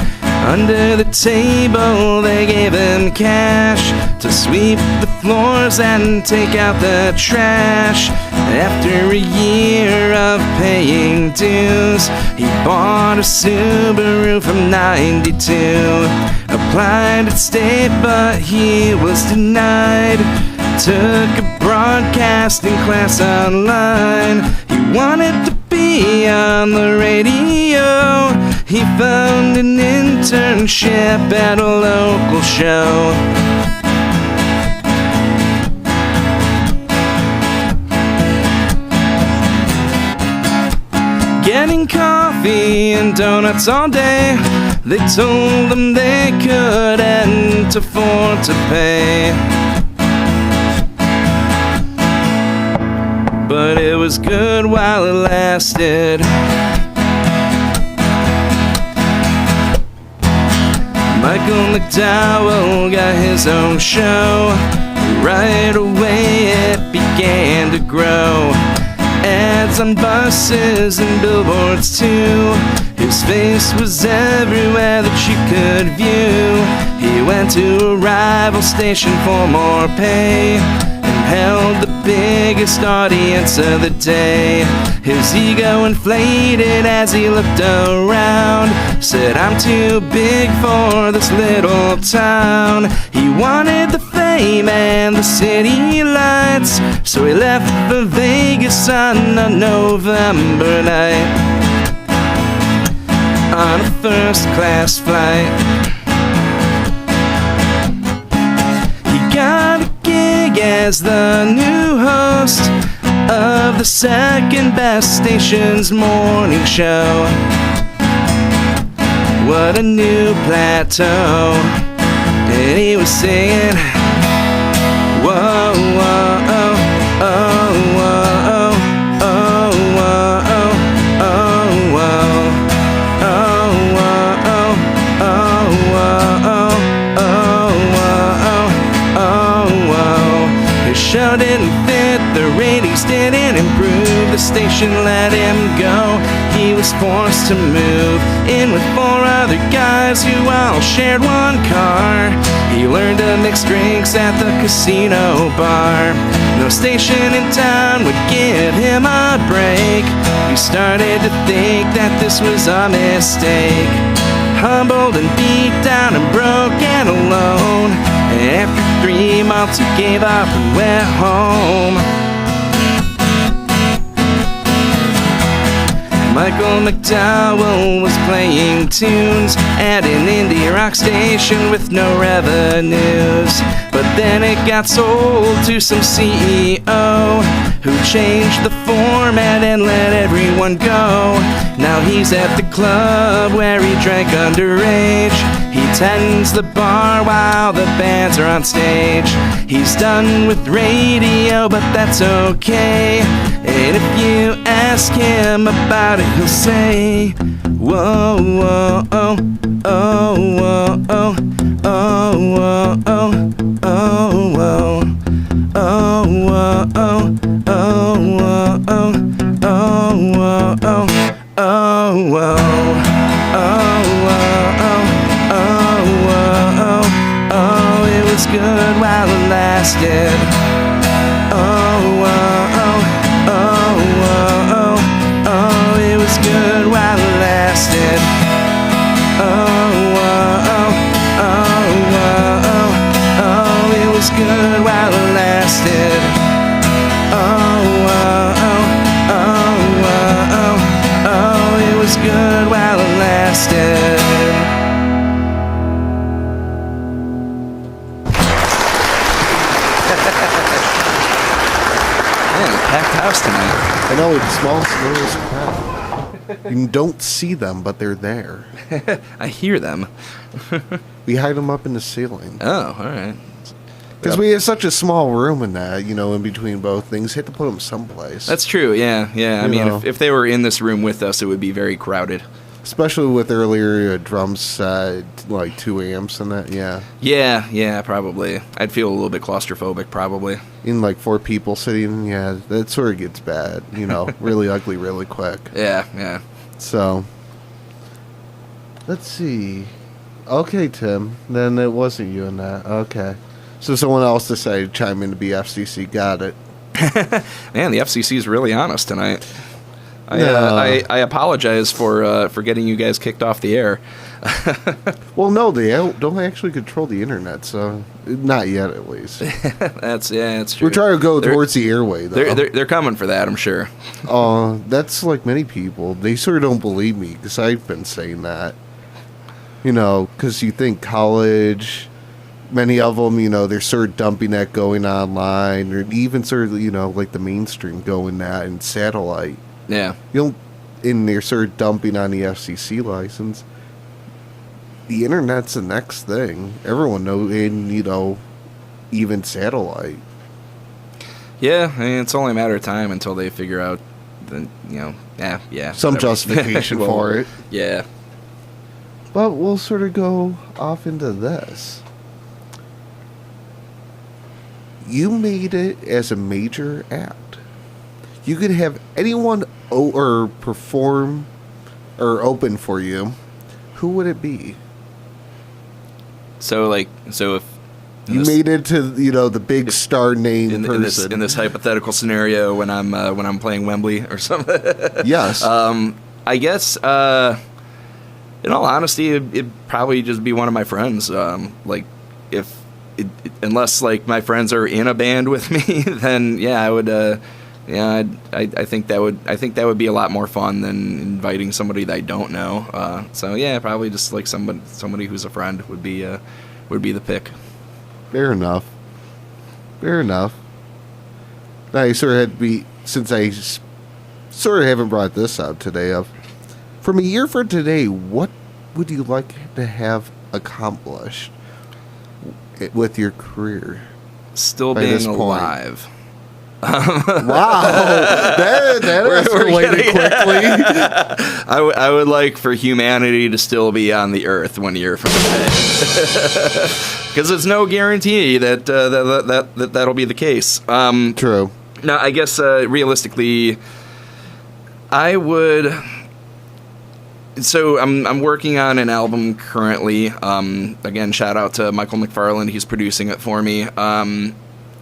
Under the table they gave him cash to sweep the floors and take out the trash. After a year of paying dues, he bought a Subaru from '92. Applied at state but he was denied. Took a broadcasting class online. He wanted to be on the radio. He found an internship at a local show. Getting coffee and donuts all day. They told him they couldn't afford to pay. But it was good while it lasted. Michael McDowell got his own show. Right away it began to grow. Ads on buses and billboards too. His face was everywhere that you could view. He went to a rival station for more pay and held the biggest audience of the day. His ego inflated as he looked around. Said, I'm too big for this little town. He wanted the fame and the city lights, so he left for Vegas on a November night on a first-class flight. He got a gig as the new host of the second best station's morning show. What a new plateau. And he was singing, whoa, whoa, oh, oh, whoa, oh, oh, whoa, oh, oh, whoa, oh, whoa, oh, oh, whoa, oh, oh. sound didn't fit, the ratings didn't improve, the station let him go. He was forced to move in with 4 other guys who all shared one car. He learned to mix drinks at the casino bar. No station in town would give him a break. He started to think that this was a mistake. Humbled and beat down and broke and alone. After 3 months he gave up and went home. Michael McDowell was playing tunes at an indie rock station with no revenues. But then it got sold to some CEO who changed the format and let everyone go. Now he's at the club where he drank underage. He tends the bar while the bands are on stage. He's done with radio, but that's okay. And if you ask him about it, he'll say, whoa, whoa, oh, oh, whoa, oh, oh, whoa, oh, oh, whoa, oh, whoa, oh, oh, whoa, oh, oh, whoa, oh, oh, whoa, oh, whoa, oh, it was good while it lasted. Oh, it was good while it lasted. Oh, it was good while it lasted. Oh, it was good while it lasted. Packed house tonight. I know, it's small, slow crowd. You don't see them, but they're there. I hear them. We hide them up in the ceiling. Oh, all right. Because we have such a small room in that, in between both things. Hit to put them someplace. That's true, yeah. I mean, if they were in this room with us, it would be very crowded. Especially with earlier drum set, like 2 amps and that, yeah. Yeah, probably. I'd feel a little bit claustrophobic, probably. In like 4 people sitting, yeah, that sort of gets bad, really ugly really quick. Yeah. So, let's see. Okay, Tim, then it wasn't you in that. Okay. So someone else decided to chime in to be FCC. Got it. Man, the FCC is really on us tonight. I apologize for getting you guys kicked off the air. Well, no, they don't actually control the internet, so not yet, at least. That's true. We're trying to go towards the airway, though. They're coming for that, I'm sure. That's like many people. They sort of don't believe me because I've been saying that. Because you think college, many of them, they're sort of dumping that going online, or even sort of, like the mainstream going that and satellite. Yeah. And they're sort of dumping on the FCC license. The internet's the next thing. Everyone knows, and, even satellite. Yeah, I mean, it's only a matter of time until they figure out, some whatever. Justification for it. Yeah. But we'll sort of go off into this. You made it as a major act. You could have anyone or perform or open for you. Who would it be? So if you made it to the big star name person in this hypothetical scenario when I'm playing Wembley or something. Yes. I guess in all honesty, it'd probably just be one of my friends. Unless my friends are in a band with me, then I would. I think that would be a lot more fun than inviting somebody that I don't know. Probably just somebody who's a friend would be the pick. Fair enough. Now you sort of had to be, since I sort of haven't brought this up today. From a year from today, what would you like to have accomplished with your career? Still being alive. Wow, that escalated quickly. I would like for humanity to still be on the Earth 1 year from today, because it's no guarantee that that'll be the case. True. Now, I guess realistically, I would. So I'm working on an album currently. Again, shout out to Michael McFarland. He's producing it for me.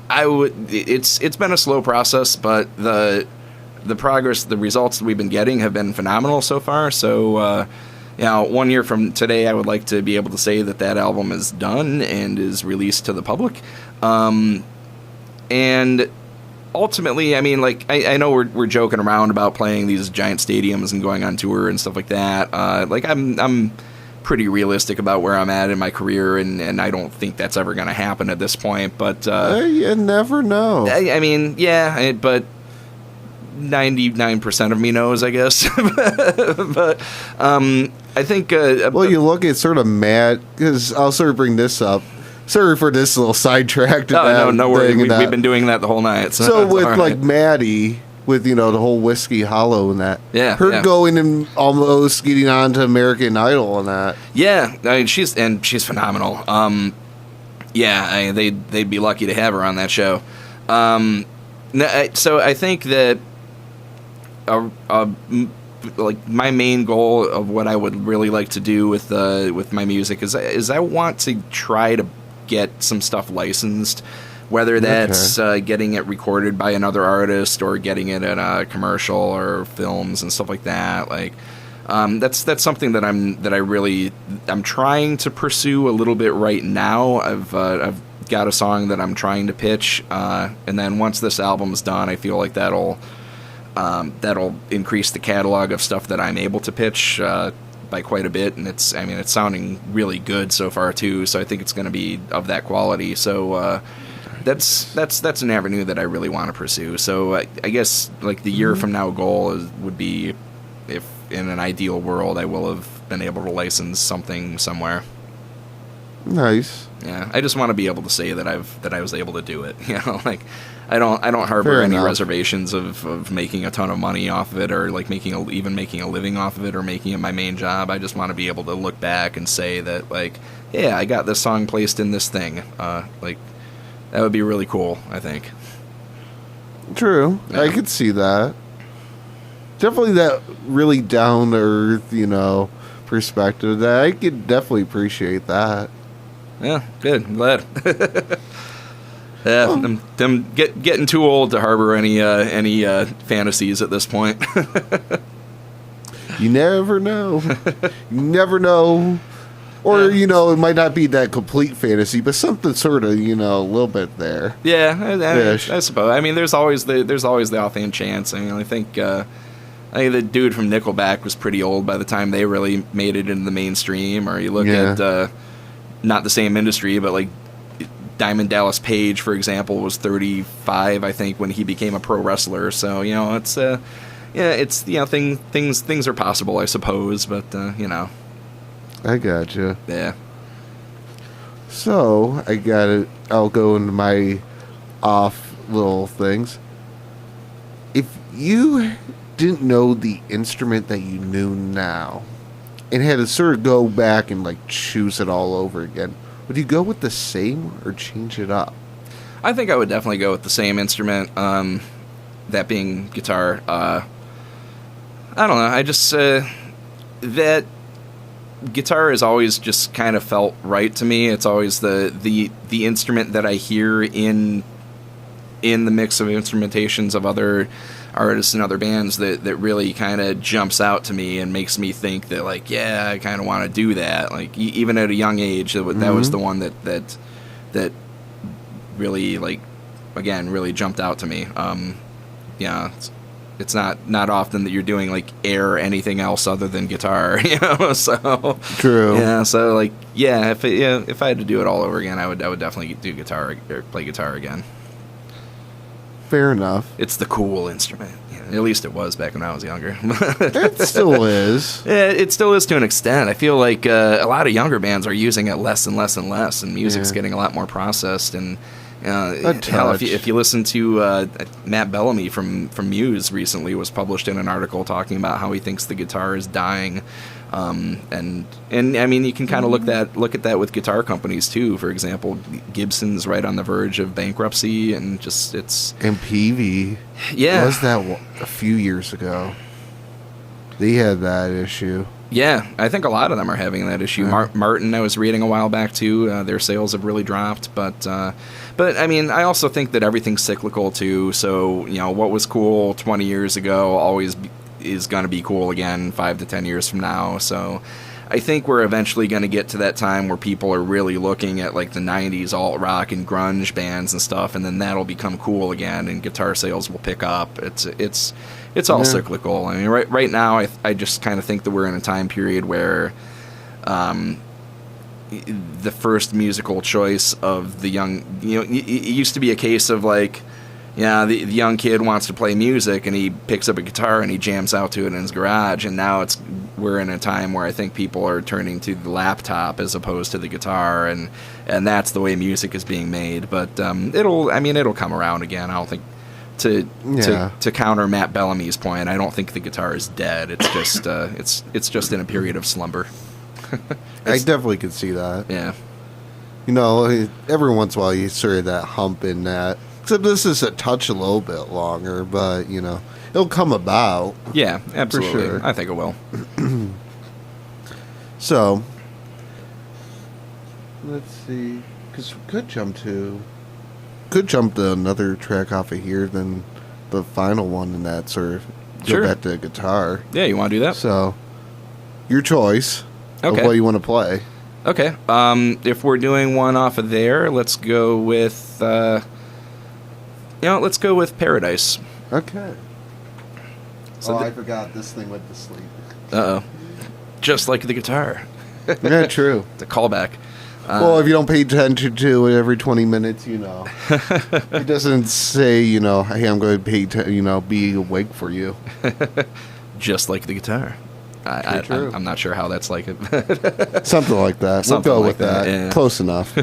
It's been a slow process, but the progress, the results that we've been getting have been phenomenal so far. So, 1 year from today, I would like to be able to say that album is done and is released to the public. And ultimately, I mean, like, I know we're joking around about playing these giant stadiums and going on tour and stuff like that. Like, I'm pretty realistic about where I'm at in my career, and I don't think that's ever going to happen at this point. But you never know. I mean, yeah, but 99% of me knows, I guess. But I think. Well, you look at sort of mad, because I'll sort of bring this up. Sorry for this little sidetrack. No worries. We've been doing that the whole night. So with right. like Maddie, with the whole Whiskey Hollow and that, her going and almost getting on to American Idol and that. Yeah, I mean, she's phenomenal. They'd be lucky to have her on that show. So I think that like my main goal of what I would really like to do with my music is I want to try to get some stuff licensed, whether that's getting it recorded by another artist or getting it in a commercial or films and stuff like that. Like that's something that I'm trying to pursue a little bit right now. I've got a song that I'm trying to pitch, and then once this album's done, I feel like that'll increase the catalog of stuff that I'm able to pitch by quite a bit, and it's sounding really good so far too. So I think it's going to be of that quality. So that's an avenue that I really want to pursue. So I guess like the year from now goal would be, if in an ideal world I will have been able to license something somewhere. Nice. Yeah, I just want to be able to say that I was able to do it. Like I don't harbor any reservations of making a ton of money off of it, or like making a living off of it, or making it my main job. I just want to be able to look back and say that, like, yeah, I got this song placed in this thing. Like that would be really cool, I think. True. Yeah. I could see that. Definitely that really down to earth, perspective. That I could definitely appreciate that. Yeah, good. I'm glad. Yeah, I'm getting too old to harbor any fantasies at this point. You never know. You never know. Or, it might not be that complete fantasy, but something sort of, a little bit there. Yeah, I suppose. I mean, there's always the offhand chance. I mean, I think the dude from Nickelback was pretty old by the time they really made it into the mainstream. Or you look at, not the same industry, but like Diamond Dallas Page, for example, was 35, I think, when he became a pro wrestler. So, it's things are possible, I suppose, but I gotcha. Yeah. So I'll go into my off little things. If you didn't know the instrument that you knew now and had to sort of go back and like choose it all over again, would you go with the same or change it up? I think I would definitely go with the same instrument, that being guitar. I don't know. I just that guitar has always just kind of felt right to me. It's always the instrument that I hear in the mix of instrumentations of other artists and other bands that really kind of jumps out to me and makes me think that, like, yeah, I kind of want to do that. Like, even at a young age, that was the one that really, like, again, really jumped out to me. Yeah, it's not often that you're doing like air or anything else other than guitar, so true. Yeah, so like, yeah, if I had to do it all over again, I would definitely do guitar or play guitar again. Fair enough. It's the cool instrument. At least it was back when I was younger. It still is. Yeah, it still is to an extent. I feel like a lot of younger bands are using it less and less and less, and music's getting a lot more processed. And Hell, if you listen to Matt Bellamy from Muse recently was published in an article talking about how he thinks the guitar is dying, and I mean you can kind of look at that with guitar companies too. For example, Gibson's right on the verge of bankruptcy, and Peavey, was that a few years ago? They had that issue. Yeah, I think a lot of them are having that issue. Yeah. Martin, I was reading a while back too. Their sales have really dropped, but I mean, I also think that everything's cyclical too. So what was cool 20 years ago always is going to be cool again 5 to 10 years from now. So I think we're eventually going to get to that time where people are really looking at like the 90s alt rock and grunge bands and stuff, and then that'll become cool again, and guitar sales will pick up. It's all cyclical. I mean, right now, I just kind of think that we're in a time period where the first musical choice of the young, it used to be a case of like, the young kid wants to play music and he picks up a guitar and he jams out to it in his garage, and now we're in a time where I think people are turning to the laptop as opposed to the guitar, and that's the way music is being made. But it'll come around again. I don't think. To counter Matt Bellamy's point, I don't think the guitar is dead. It's just it's just in a period of slumber. I definitely could see that. Yeah. Every once in a while you sort of that hump in that. Except this is a little bit longer, but it'll come about. Yeah, absolutely. For sure. I think it will. So, let's see, because we could jump to another track off of here than the final one, and that sort of go back to guitar. Yeah, you want to do that? So, your choice of what you want to play. Okay. If we're doing one off of there, let's go with Paradise. Okay. So I forgot this thing went to sleep. Uh-oh. Just like the guitar. Yeah, true. It's a callback. Well, if you don't pay attention to it every 20 minutes, it doesn't say, hey, I'm going to be awake for you. Just like the guitar. I'm not sure how that's like it. Something like that. Something we'll go like with that. Yeah. Close enough.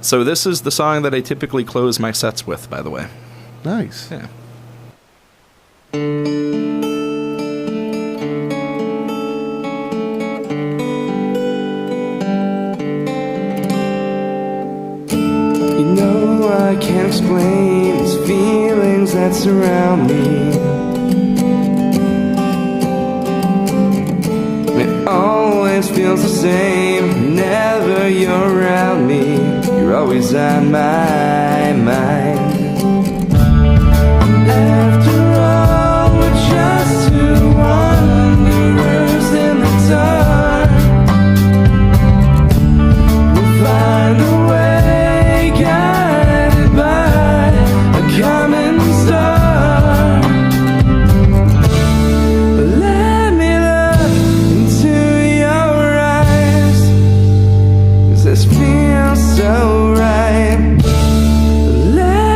So this is the song that I typically close my sets with, by the way. Nice. Yeah. I can't explain these feelings that surround me. It always feels the same whenever you're around me. You're always on my mind. After all, we're just two wanderers in the dark. We'll find a way, guided by a common star. Let me look into your eyes, 'cause this feels so right. Let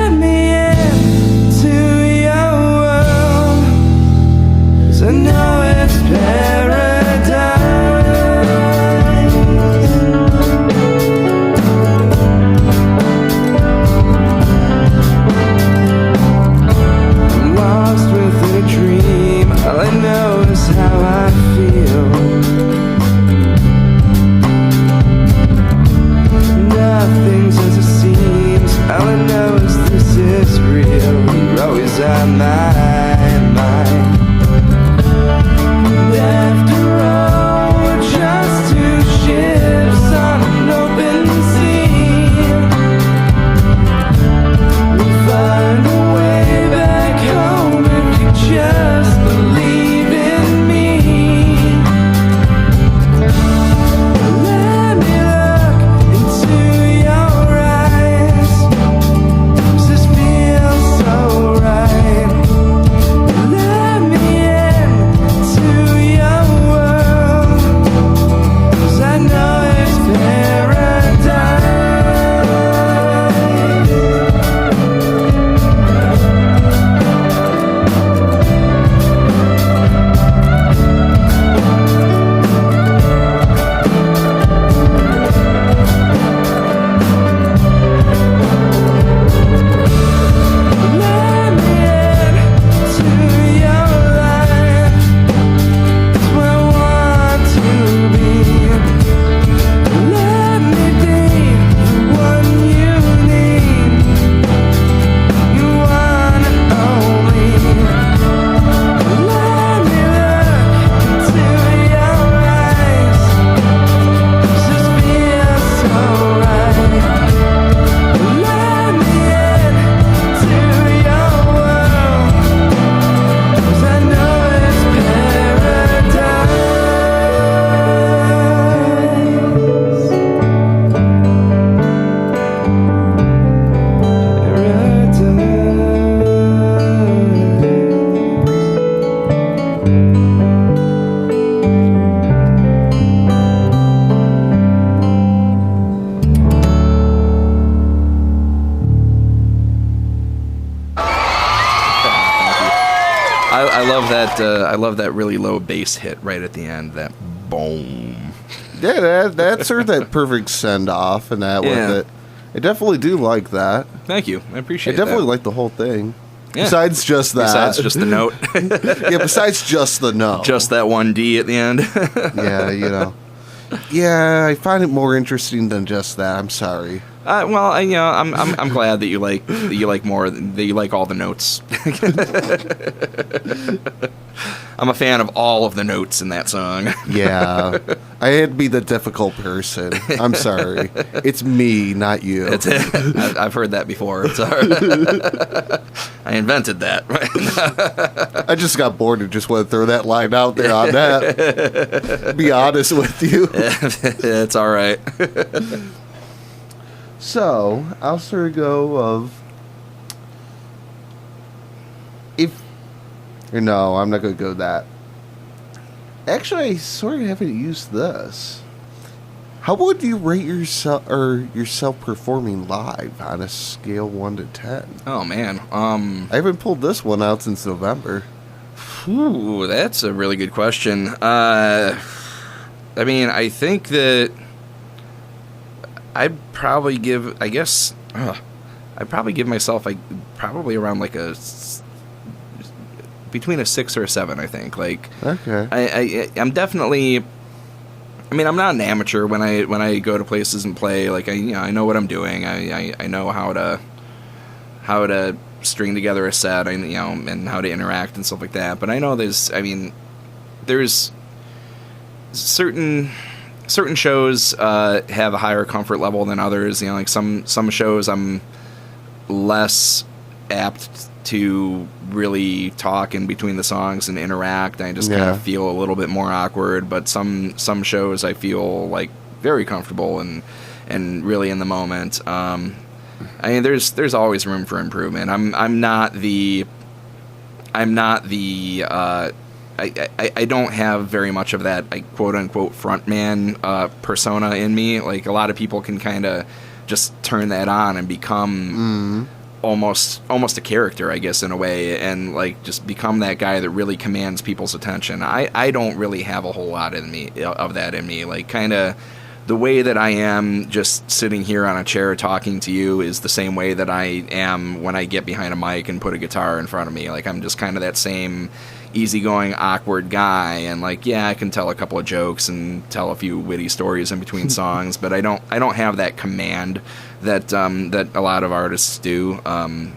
I love that really low bass hit right at the end. That boom. Yeah, that's sort of that perfect send off and that with it. I definitely do like that. Thank you. I appreciate it. that. I definitely like the whole thing. Yeah. Besides just that. Besides just the note. Yeah, besides just the note. Just that one D at the end. Yeah, you know. Yeah, I find it more interesting than just that. I'm sorry. Well, I'm glad that you like more that you like all the notes. I'm a fan of all of the notes in that song. Yeah, I had to be the difficult person. I'm sorry. It's me, not you. I've heard that before. It's I invented that. I just got bored and just want to throw that line out there on that. Be honest with you. It's all right. So, I'll sort of go of... No, I'm not going to go that. Actually, I sort of haven't used this. How would you rate yourself performing live on a scale 1 to 10? Oh, man. I haven't pulled this one out since November. Ooh, that's a really good question. I mean, I think that... I'd probably give myself probably around like between a 6 or a 7. I think. Like, okay. I'm definitely. I mean, I'm not an amateur when I go to places and play. Like, I know what I'm doing. I know how to string together a set. And how to interact and stuff like that. But I know there's certain shows have a higher comfort level than others. Like some shows I'm less apt to really talk in between the songs and interact. I just kind of feel a little bit more awkward. But some shows I feel like very comfortable and really in the moment. I mean, there's always room for improvement. I'm not the I don't have very much of that quote unquote frontman persona in me. Like, a lot of people can kind of just turn that on and become almost a character, I guess, in a way, and like just become that guy that really commands people's attention. I don't really have a whole lot of that in me. Like, kind of the way that I am just sitting here on a chair talking to you is the same way that I am when I get behind a mic and put a guitar in front of me. Like, I'm just kind of that same easygoing, awkward guy, and like, yeah, I can tell a couple of jokes and tell a few witty stories in between songs, but I don't have that command that a lot of artists do. I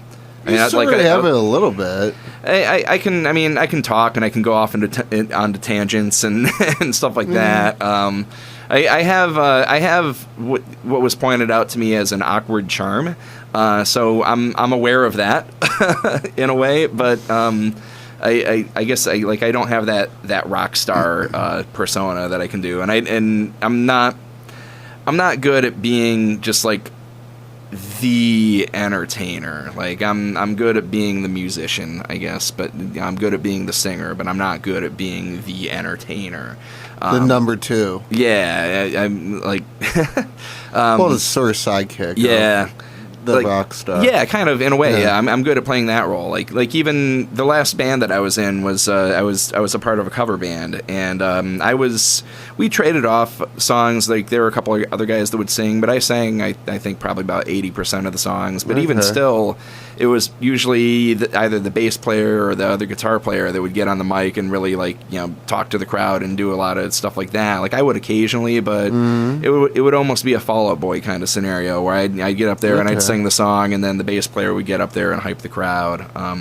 have it a little bit. I can talk and I can go off onto tangents and and stuff like that. I have what was pointed out to me as an awkward charm, so I'm aware of that in a way, but I guess I don't have that rock star persona that I can do, and I'm not good at being just like the entertainer. Like, I'm good at being the musician, I guess, but I'm good at being the singer, but I'm not good at being the entertainer. The number 2. Yeah, I'm like well, it's sort of sidekick. Yeah. The rock star. Yeah, kind of in a way. Yeah, I'm good at playing that role. Like even the last band that I was in was I was a part of a cover band, and we traded off songs. Like, there were a couple of other guys that would sing, but I sang I think probably about 80% of the songs. But even still, it was usually either the bass player or the other guitar player that would get on the mic and really talk to the crowd and do a lot of stuff like that. Like, I would occasionally, but it would almost be a Fall Out Boy kind of scenario where I'd get up there and I'd sing the song, and then the bass player would get up there and hype the crowd. I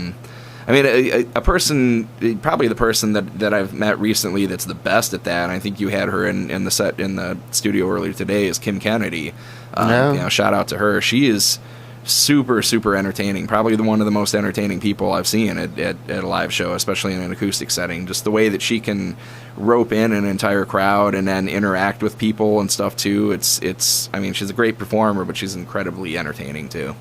mean, a person, probably the person that I've met recently that's the best at that, and I think you had her in the set in the studio earlier today, is Kim Kennedy. Shout out to her. She is super, super entertaining. Probably one of the most entertaining people I've seen at a live show, especially in an acoustic setting. Just the way that she can rope in an entire crowd and then interact with people and stuff too. I mean, she's a great performer, but she's incredibly entertaining too.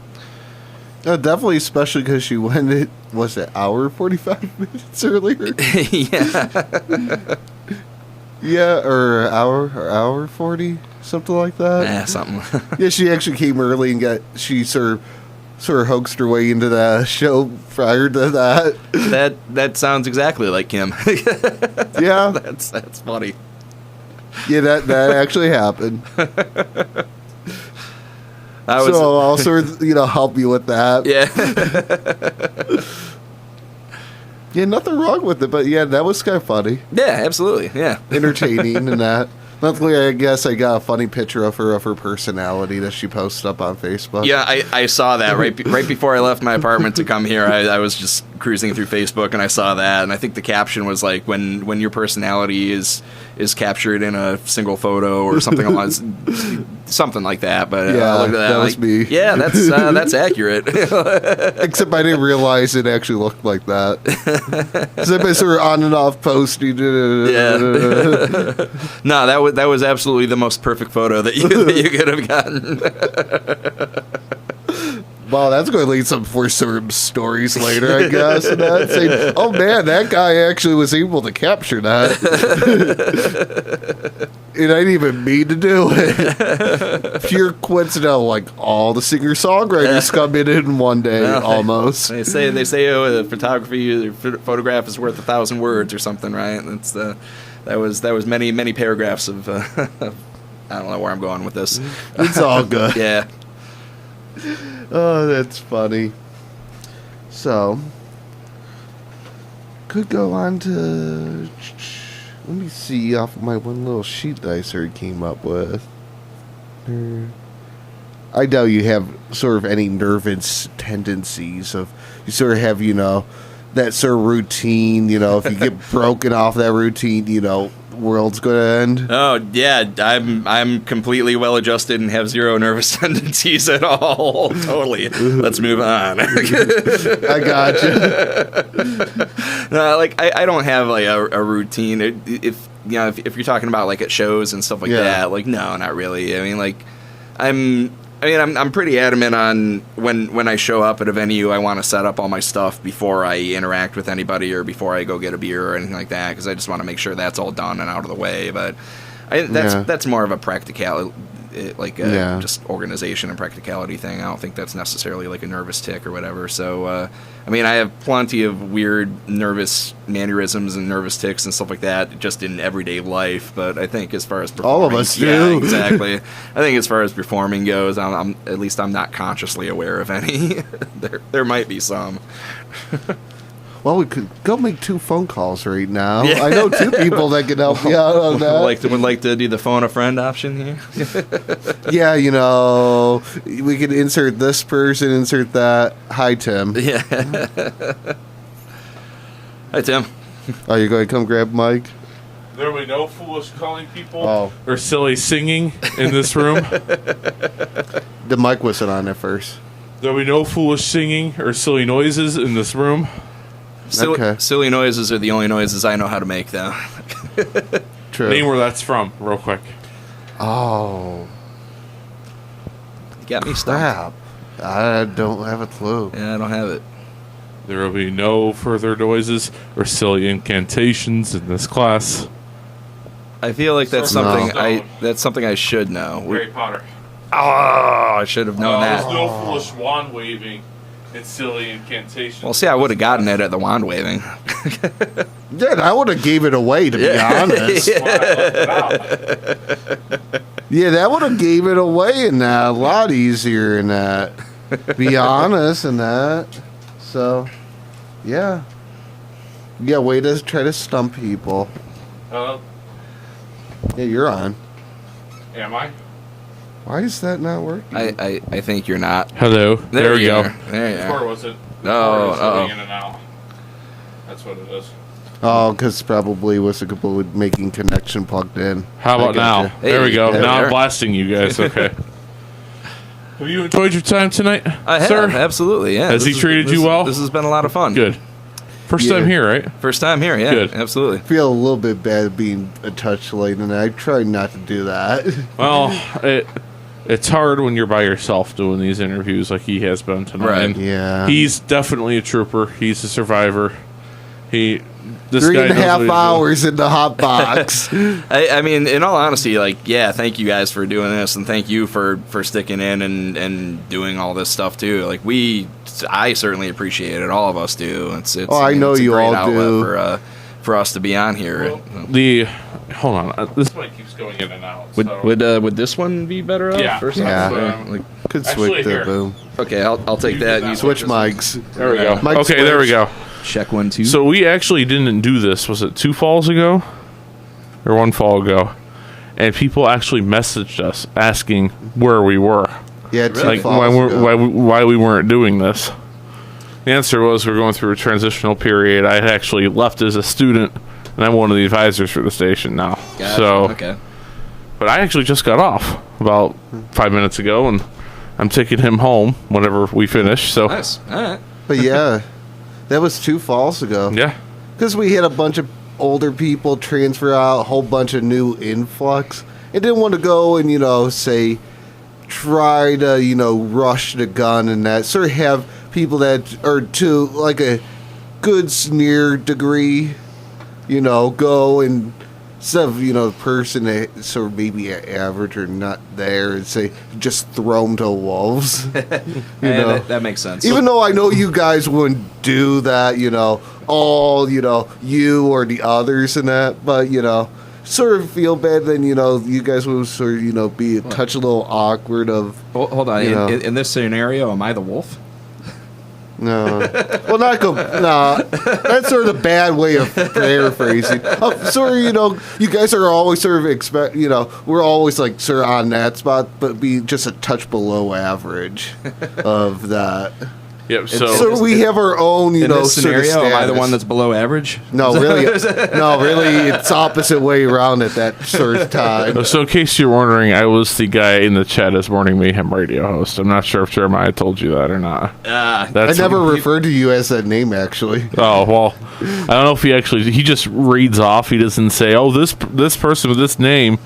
Definitely, especially because she went was it hour 45 minutes earlier? Yeah. Yeah, or hour 40, something like that. Yeah, something. Yeah, she actually came early and she sort of sort of hoaxed her way into that show prior to that. That sounds exactly like Kim. Yeah. That's funny. Yeah, that actually happened. So I'll sort of, help you with that. Yeah. Yeah, nothing wrong with it, but yeah, that was kind of funny. Yeah, absolutely. Yeah. Entertaining and that. Luckily, I guess I got a funny picture of her personality that she posted up on Facebook. Yeah, I saw that right before I left my apartment to come here. I was just cruising through Facebook and I saw that, and I think the caption was like, when your personality is captured in a single photo or something along something like that. But yeah, I looked at that was me. Yeah, that's accurate. Except I didn't realize it actually looked like that. Because I've been sort of on and off posting. Yeah. No, that was absolutely the most perfect photo that you could have gotten. Wow, that's going to lead for some stories later, I guess. And that, saying, oh man, that guy actually was able to capture that. And I didn't even mean to do it. Pure coincidental, like all the singer-songwriters come in one day, almost. They say the photograph is worth 1,000 words or something, right? That was many paragraphs of I don't know where I'm going with this. It's all good. Yeah. Oh, that's funny. So, could go on to. Let me see off of my one little sheet that I sort of came up with. I doubt you have sort of any nervous tendencies of. You sort of have, that sort of routine, if you get broken off that routine, world's going to end. Oh, yeah, I'm completely well-adjusted and have zero nervous tendencies at all. Totally. Let's move on. I got you. No, I don't have, a routine. If you're talking about, at shows and stuff like that, no, not really. I mean, I'm pretty adamant on when I show up at a venue, I want to set up all my stuff before I interact with anybody or before I go get a beer or anything like that, because I just want to make sure that's all done and out of the way. But that's more of a practicality, just organization and practicality thing. I don't think that's necessarily a nervous tick or whatever. So, I have plenty of weird nervous mannerisms and nervous ticks and stuff like that just in everyday life. But I think as far as performing, all of us do. Yeah, exactly. I think as far as performing goes, I'm at least I'm not consciously aware of any. There might be some. Well, we could go make 2 phone calls right now. Yeah. I know 2 people that can help you out on that. Would like to do the phone a friend option here? Yeah, we could insert this person, insert that. Hi, Tim. Yeah. Hi, Tim. Are you going to come grab Mike? There will be no foolish calling people or silly singing in this room. The mic wasn't on at first. There will be no foolish singing or silly noises in this room. Silly noises are the only noises I know how to make, though. True. Name where that's from, real quick. Oh. You got me stumped. I don't have a clue. Yeah, I don't have it. There will be no further noises or silly incantations in this class. I feel like that's something I should know. Harry Potter. Oh, I should have known that. There's no foolish wand waving. It's silly incantation. Well, see, I would have gotten it at the wand waving. Yeah, I would have gave it away, to be honest. Yeah, that would have gave it away in that a lot easier in that. Be honest in that. So, yeah. Yeah, way to try to stump people. Hello? Yeah, you're on. Am I? Why is that not working? I think you're not. Hello. There we go. There you are. Or was it? Oh, in and out. That's what it is. Oh, because probably was a couple with making connection plugged in. How about now? Hey, there we go. there Now we I'm are. blasting you guys. Okay. Have you enjoyed your time tonight, I have, sir? absolutely, yeah. Has he treated you well? This has been a lot of fun. Good. First time here, right? First time here, yeah. Good. Absolutely. I feel a little bit bad being a touch late, and I try not to do that. Well, it's hard when you're by yourself doing these interviews like he has been tonight. Right. And Yeah. he's definitely a trooper. He's a survivor. He This 3.5 hours in the hot box. I mean, in all honesty, like, yeah, thank you guys for doing this, and thank you for sticking in and doing all this stuff too. Like, I certainly appreciate it. All of us do. It's I know it's a you great all outlet for us to be on here. Well, hold on, this mic keeps going in and out. Would this one be better? Yeah, Could switch the boom. Okay, I'll take that. You switch mics. There we go. Mic Okay, there we go. Check 1 2. So we actually didn't do this. Was it 2 falls ago, or 1 fall ago? And people actually messaged us asking where we were. Yeah, 2 like falls ago. why we weren't doing this. The answer was we're going through a transitional period. I had actually left as a student, and I'm one of the advisors for the station now. Gotcha. So, okay. But I actually just got off about 5 minutes ago, and I'm taking him home whenever we finish. So Nice. All right. But yeah, that was 2 falls ago. Yeah. Because we had a bunch of older people transfer out, a whole bunch of new influx, and didn't want to go and, say, try to, rush the gun and that. Sort of have people that are to, like, a good sneer degree, go and instead of, the person that sort of maybe average or not there and say, just throw them to wolves. That makes sense. Even though I know you guys wouldn't do that, all, you or the others and that, but, sort of feel bad, then, you guys would sort of, be a touch a little awkward of... Hold on. In this scenario, am I the wolf? No. Well, not go... No. That's sort of a bad way of paraphrasing. Sort of, you guys are always sort of we're always, like, sort of on that spot, but be just a touch below average of that. Yep. So we have our own, in this sort of scenario, am I the status. one that's below average? No, really, it's opposite way around at that sort of time. So in case you're wondering, I was the guy in the chat as Morning Mayhem radio host. I'm not sure if Jeremiah told you that or not. I never referred to you as that name, actually. Oh, well, I don't know if he just reads off. He doesn't say, oh, this person with this name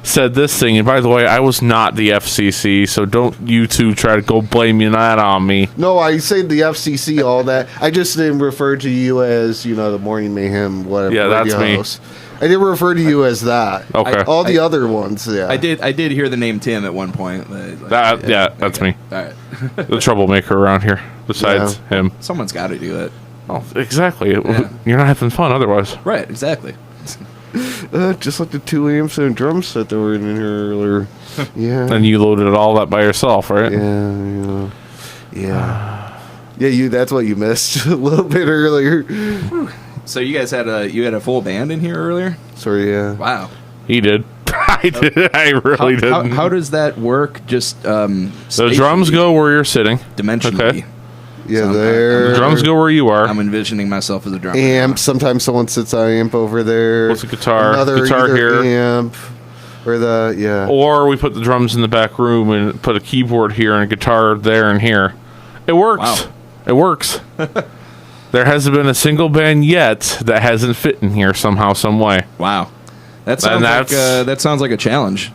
said this thing. And by the way, I was not the FCC, so don't you two try to go blaming that on me. No, I say the FCC, all that. I just didn't refer to you as, the Morning Mayhem, whatever. Yeah, that's me. Host. I didn't refer to you as that. Okay. All the other ones, yeah. I did hear the name Tim at one point. That's me. All right. The troublemaker around here, besides him. Someone's got to do it. Oh, exactly. Yeah. You're not having fun otherwise. Right, exactly. Just like the 2 amps and drum set that were in here earlier. Yeah. And you loaded all that by yourself, right? Yeah. Yeah, that's what you missed a little bit earlier. So you guys had a full band in here earlier? Sorry, yeah. Wow. He did. I did. I really did. How does that work? Just the drums go where you're sitting. Dimensionally. Okay. Yeah, there. The drums go where you are. I'm envisioning myself as a drummer. Amp. Sometimes someone sits on amp over there. What's a guitar? Another Guitar here. Amp. Or Or we put the drums in the back room and put a keyboard here and a guitar there and here. It works. Wow. It works. There hasn't been a single band yet that hasn't fit in here somehow, some way. Wow. That sounds like a challenge.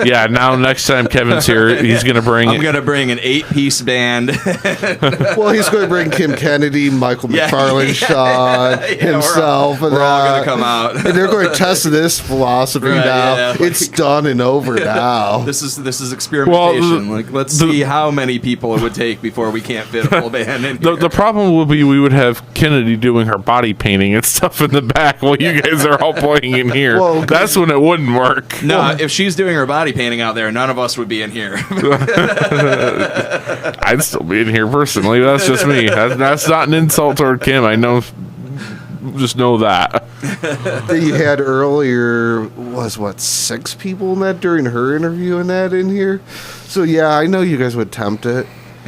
Yeah, now next time Kevin's here, he's going to bring... I'm going to bring an 8-piece band. Well, he's going to bring Kim Kennedy, Michael McFarlane, Sean, himself. We're all going to come out. And they're going to test this philosophy now. Yeah. It's done and over now. This is experimentation. Well, let's see how many people it would take before we can't fit a full band in here. The problem would be we would have Kennedy doing her body painting and stuff in the back while you guys are all playing in here. Well, that's when it wouldn't work. No, if she's doing her body painting out there, none of us would be in here. I'd still be in here personally. That's just me. That's not an insult toward Kim. I know. Just know that. That you had earlier was 6 people in that during her interview and that in here. So yeah, I know you guys would tempt it.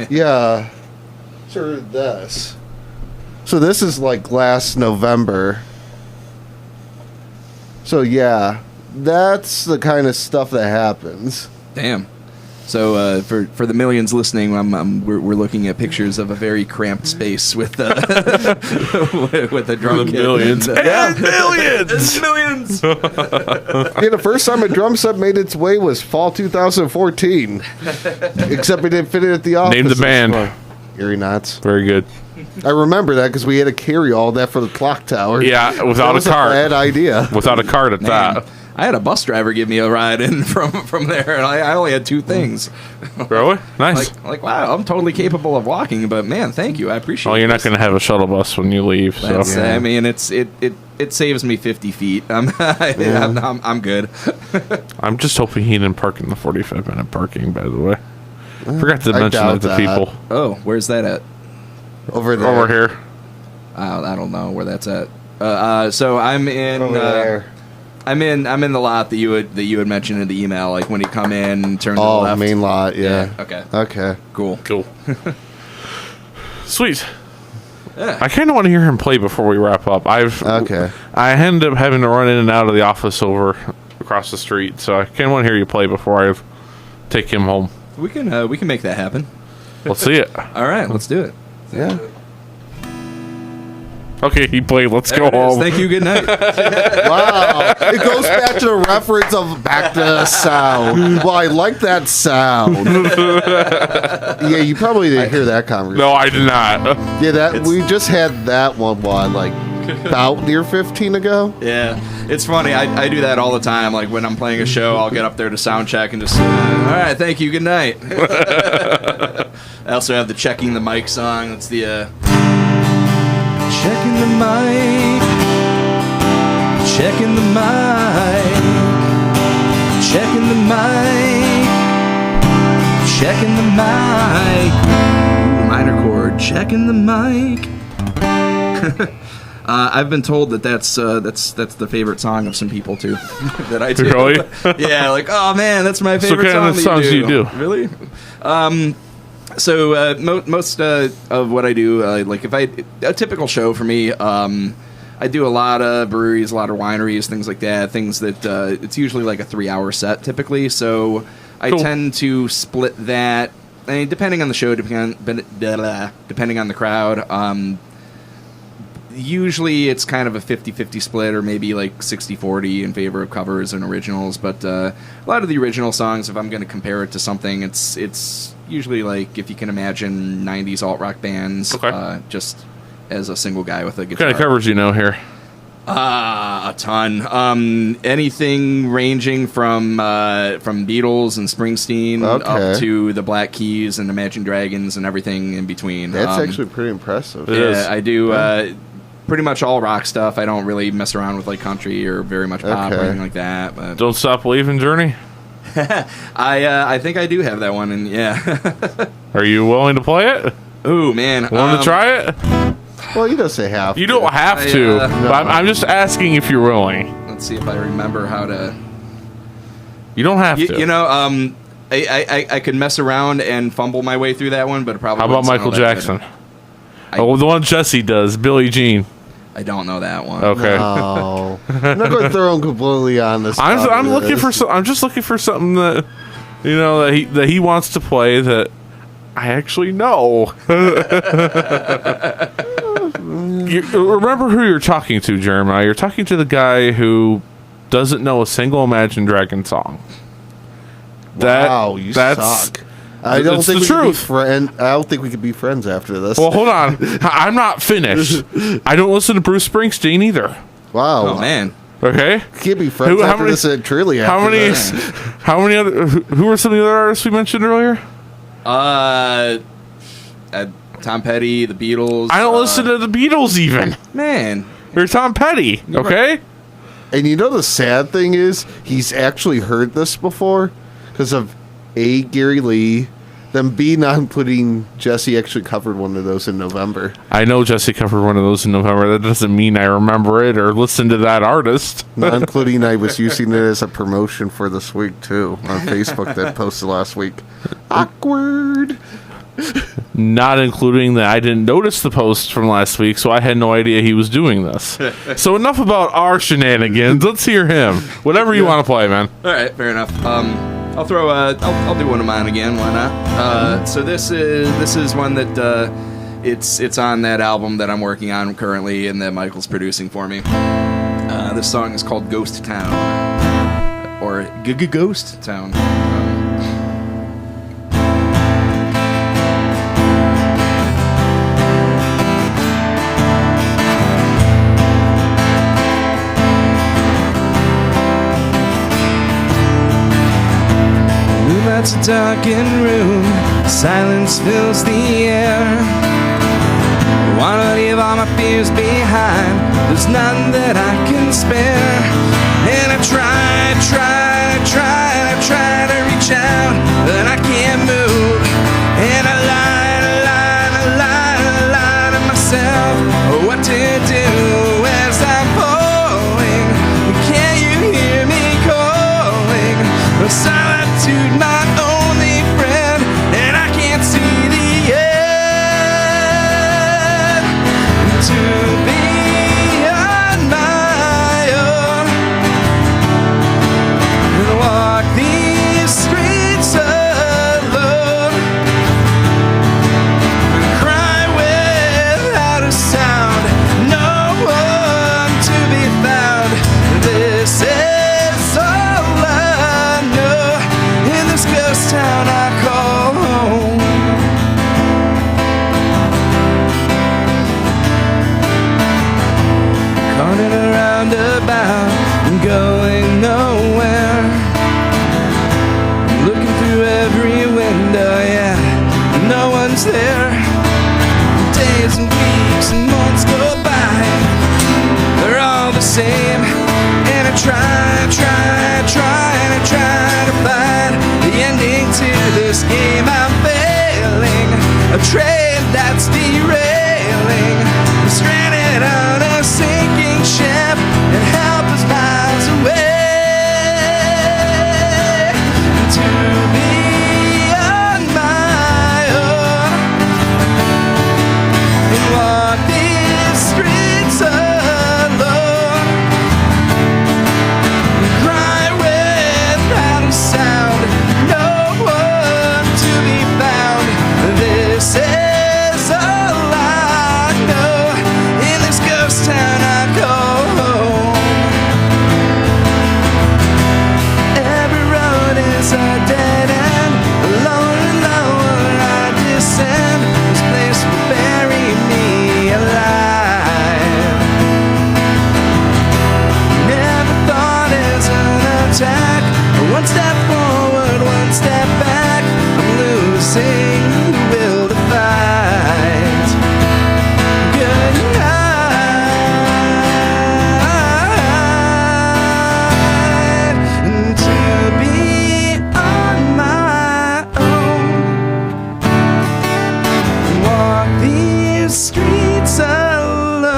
Yeah. Sort of this. So this is like last November. So yeah. That's the kind of stuff that happens. Damn. So for the millions listening, we're looking at pictures of a very cramped space with with a drum kit. Millions. And millions. Yeah, the first time a drum set made its way was fall 2014. Except we didn't fit it at the office. Name the band. Eerie Knots. Very good. I remember that because we had to carry all that for the clock tower. Yeah, without a cart. Bad idea. Without a cart at that. I had a bus driver give me a ride in from there, and I only had 2 things. Really? Nice. Like wow, I'm totally capable of walking, but man, thank you, I appreciate it. Well, you're not going to have a shuttle bus when you leave, so. I mean, it saves me 50 feet. I'm good. I'm just hoping he didn't park in the 45-minute parking, by the way. Forgot to mention that to people. Oh, where's that at? Over there. Over here. I don't know where that's at. So I'm in. Over there. I'm in the lot that you had mentioned in the email, like when you come in, turn to the left. Oh, main lot, yeah. Okay. Cool. Sweet. Yeah. I kind of want to hear him play before we wrap up. I ended up having to run in and out of the office over across the street, so I kind of want to hear you play before I take him home. We can make that happen. Let's see it. All right, let's do it. Yeah. Okay, he played. Let's go home. Thank you. Good night. Wow. It goes back to the reference of back to the sound. Well, I like that sound. Yeah, you probably didn't hear that conversation. No, I did not. Yeah, we just had that one like about near 15 ago. Yeah, it's funny. I do that all the time. Like when I'm playing a show, I'll get up there to sound check and just, all right, thank you, good night. I also have the checking the mic song. That's the checking the mic, checking the mic, checking the mic, checking the mic. Ooh, minor chord, checking the mic. I've been told that's the favorite song of some people too. That I do. Really? Yeah, like, oh man, that's my favorite song. What kind of songs do you do? Really? So most of what I do, like if a typical show for me, I do a lot of breweries, a lot of wineries, things like that. Things that it's usually like a 3-hour set typically. So I tend to split that. I mean, depending on the show, depending on the crowd. Usually it's kind of a 50-50 split, or maybe like 60-40 in favor of covers and originals. But a lot of the original songs, if I'm going to compare it to something, it's usually like, if you can imagine, 90s alt-rock bands, just as a single guy with a guitar. What kind of covers you know here? A ton. Anything ranging from Beatles and Springsteen up to the Black Keys and Imagine Dragons and everything in between. That's actually pretty impressive. Yeah, I do pretty much all rock stuff. I don't really mess around with like country or very much pop or anything like that. But Don't Stop Believing Journey? I think I do have that one, and yeah. Are you willing to play it? Ooh, man. Want to try it? Well, you don't say have to. You don't have to. But I'm just asking if you're willing. Let's see if I remember how to. You don't have to. You know, I could mess around and fumble my way through that one, but it probably. How about Michael Jackson? The one Jesse does, Billie Jean. I don't know that one. Okay. No. I'm not going to throw him completely on this. I'm looking for I'm just looking for something that that he wants to play that I actually know. Remember who you're talking to, Jeremiah. You're talking to the guy who doesn't know a single Imagine Dragon song. Wow, you suck. I don't think we could be friends. I don't think we could be friends after this. Well, hold on. I'm not finished. I don't listen to Bruce Springsteen either. Wow. Oh man. Okay. We can't be friends after this. Truly. How many other? Who were some of the other artists we mentioned earlier? Tom Petty, the Beatles. I don't listen to the Beatles even. Man. You're Tom Petty. Okay. And you know the sad thing is, he's actually heard this before because of A, Gary Lee. Then B, not including Jesse actually covered one of those in November. I know Jesse covered one of those in November. That doesn't mean I remember it or listen to that artist. Not including I was using it as a promotion for this week, too, on Facebook that posted last week. Awkward. Not including that I didn't notice the post from last week, so I had no idea he was doing this. So enough about our shenanigans. Let's hear him. Whatever you want to play, man. All right, fair enough. I'll throw. I'll do one of mine again. Why not? So this is one that it's on that album that I'm working on currently, and that Michael's producing for me. This song is called "Ghost Town" or "Ghost Town." it's a darkened room, silence fills the air. Wanna leave all my fears behind, there's none that I can spare. And I try to reach out, but I can't move. And I lie to myself what to do as I'm falling. Can you hear me calling? Solitude, my only friend, and I can't see the end. To be on my own and walk these streets alone and cry without a sound, no one to be found. This is all I know in this ghost town I call home. Caught in a roundabout and going nowhere. Looking through every window, yeah, no one's there. Days and weeks and months go by, they're all the same. And I try to find the ending to this game. I'm failing, a train that's derailing, I'm stranded on a sinking ship, and help is miles away. To be on my own and walk these streets alone, cry without a sound, no one to be found. This is all I know in this ghost town I call home. Every road is a dead end, lower and lower I descend. This place will bury me alive. Never thought it's an attack. One step forward, one step back. I'm losing the will to fight. Good night. And to be on my own, walk these streets alone,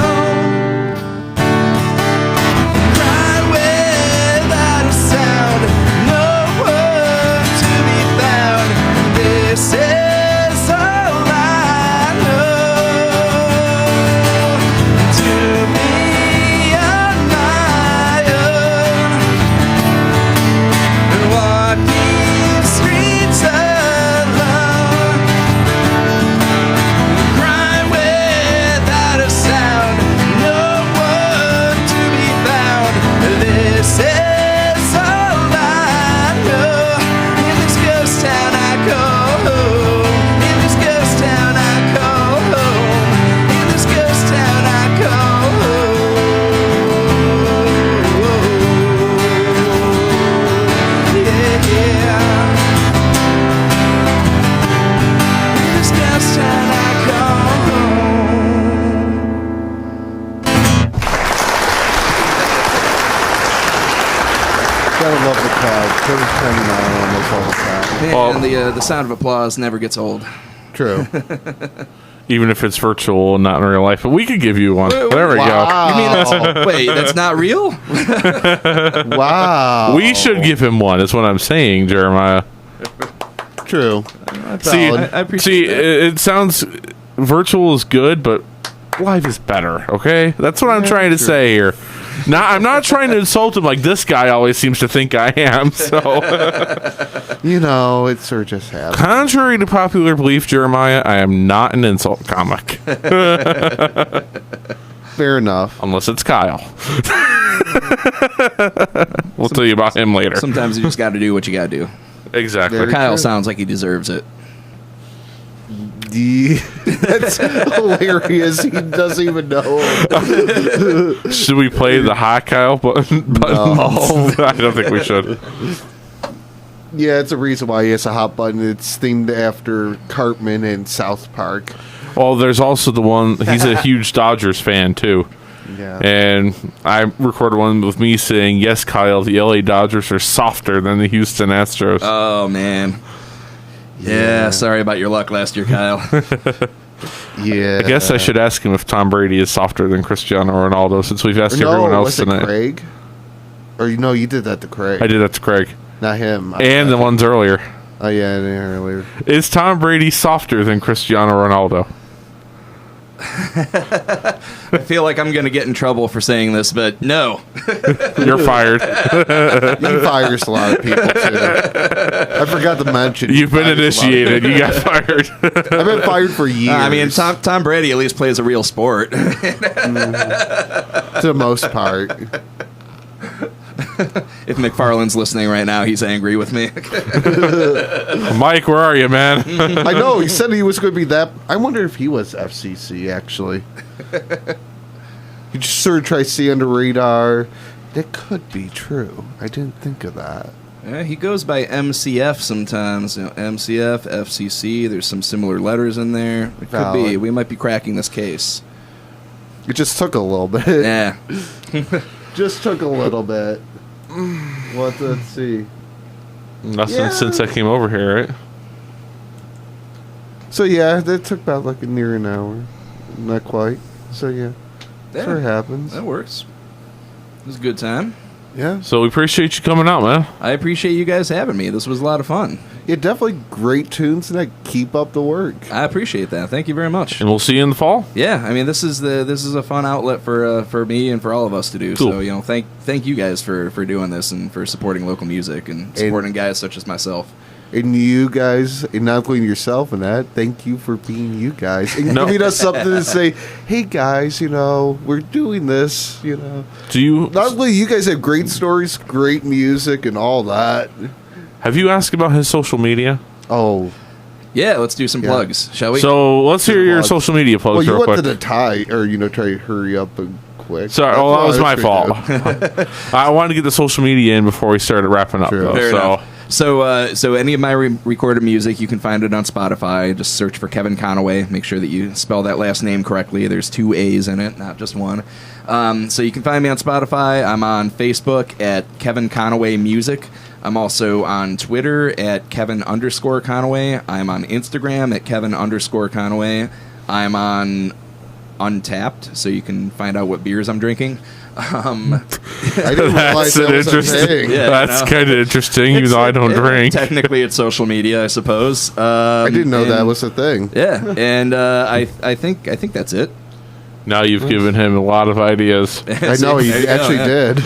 cry without a sound, no one to be found. This is all I know. To be on my own and walk these streets alone, cry without a sound, no one to be found. This is all I know in this ghost town I call home. In this ghost town I call home. In this ghost town I call home. Yeah, yeah. In this ghost town I call home. Gotta love the crowd. They're turning on almost all the time. And the sound of applause never gets old. True. Even if it's virtual and not in real life. But we could give you one. Wait, there we wow. You mean wait, that's not real? Wow. go. We should give him one. That's what I'm saying, Jeremiah. True. See, I appreciate that. it sounds virtual is good, but live is better. Okay, that's what I'm trying to say here. Now, I'm not trying to insult him like this guy always seems to think I am. So, You know, it sort of just happens. contrary to popular belief, Jeremiah, I am not an insult comic. Fair enough. Unless it's Kyle. We'll tell you about him later. Sometimes you just got to do what you got to do. Exactly. Very Kyle true. sounds like he deserves it. That's hilarious. He doesn't even know. Should we play the hot Kyle button? No. I don't think we should. Yeah, it's a reason why he has a hot button. It's themed after Cartman in South Park. Well, there's also the one, he's a huge Dodgers fan, too. Yeah. And I recorded one with me saying, yes, Kyle, the LA Dodgers are softer than the Houston Astros. Oh, man. Yeah, sorry about your luck last year, Kyle. Yeah. I guess I should ask him if Tom Brady is softer than Cristiano Ronaldo, since we've asked everyone else was it tonight. Craig? Or you did that to Craig. I did that to Craig. Not him. And the ones earlier. Oh, yeah, earlier. Is Tom Brady softer than Cristiano Ronaldo? I feel like I'm going to get in trouble for saying this, but no. You're fired. You fires a lot of people, too. I forgot to mention. You've been initiated. You got fired. I've been fired for years. I mean, Tom Brady at least plays a real sport. To the most part. If McFarland's listening right now, he's angry with me. Mike, where are you, man? I know. He said he was going to be that. I wonder if he was FCC, actually. He just sort of try to see under radar. That could be true. I didn't think of that. Yeah, he goes by MCF sometimes. MCF, FCC. There's some similar letters in there. It could be. We might be cracking this case. It just took a little bit. Yeah. Just took a little bit. Let's see. Nothing since I came over here, right? So yeah, that took about like near an hour. Not quite. So yeah. Sure happens. That works. It was a good time. Yeah. So we appreciate you coming out, man. I appreciate you guys having me. This was a lot of fun. Yeah, definitely great tunes tonight. Keep up the work. I appreciate that. Thank you very much. And we'll see you in the fall. Yeah, I mean this is a fun outlet for me and for all of us to do. Cool. So thank you guys for doing this and for supporting local music and supporting guys such as myself. And you guys, and not including yourself in that, thank you for being you guys. And giving us something to say, hey guys, we're doing this, Do you... Not only you guys have great stories, great music, and all that. Have you asked about his social media? Oh. Yeah, let's do some plugs, shall we? So let's hear your social media plugs real quick. Well, you went to the tie, or, try to hurry up and quick. Sorry, that was my fault. I wanted to get the social media in before we started wrapping up, though. Fair enough. So any of my recorded music, you can find it on Spotify. Just search for Kevin Conaway. Make sure that you spell that last name correctly. There's 2 A's in it, not just one. So you can find me on Spotify. I'm on Facebook at Kevin Conaway Music. I'm also on Twitter at Kevin_Conaway. I'm on Instagram at Kevin_Conaway. I'm on Untapped, so you can find out what beers I'm drinking. I didn't realize that was a thing. Yeah, that's kind of interesting, even though I don't drink. Technically, it's social media, I suppose. I didn't know that was a thing. Yeah, and I think that's it. Now you've given him a lot of ideas. I know, he actually did.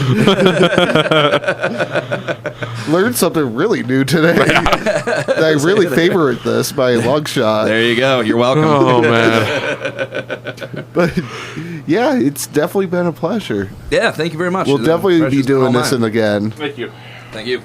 Learned something really new today. I really favorite this by a long shot. There you go. You're welcome. Oh, man. But, yeah, it's definitely been a pleasure. Yeah, thank you very much. We'll definitely be doing this again. Thank you. Thank you.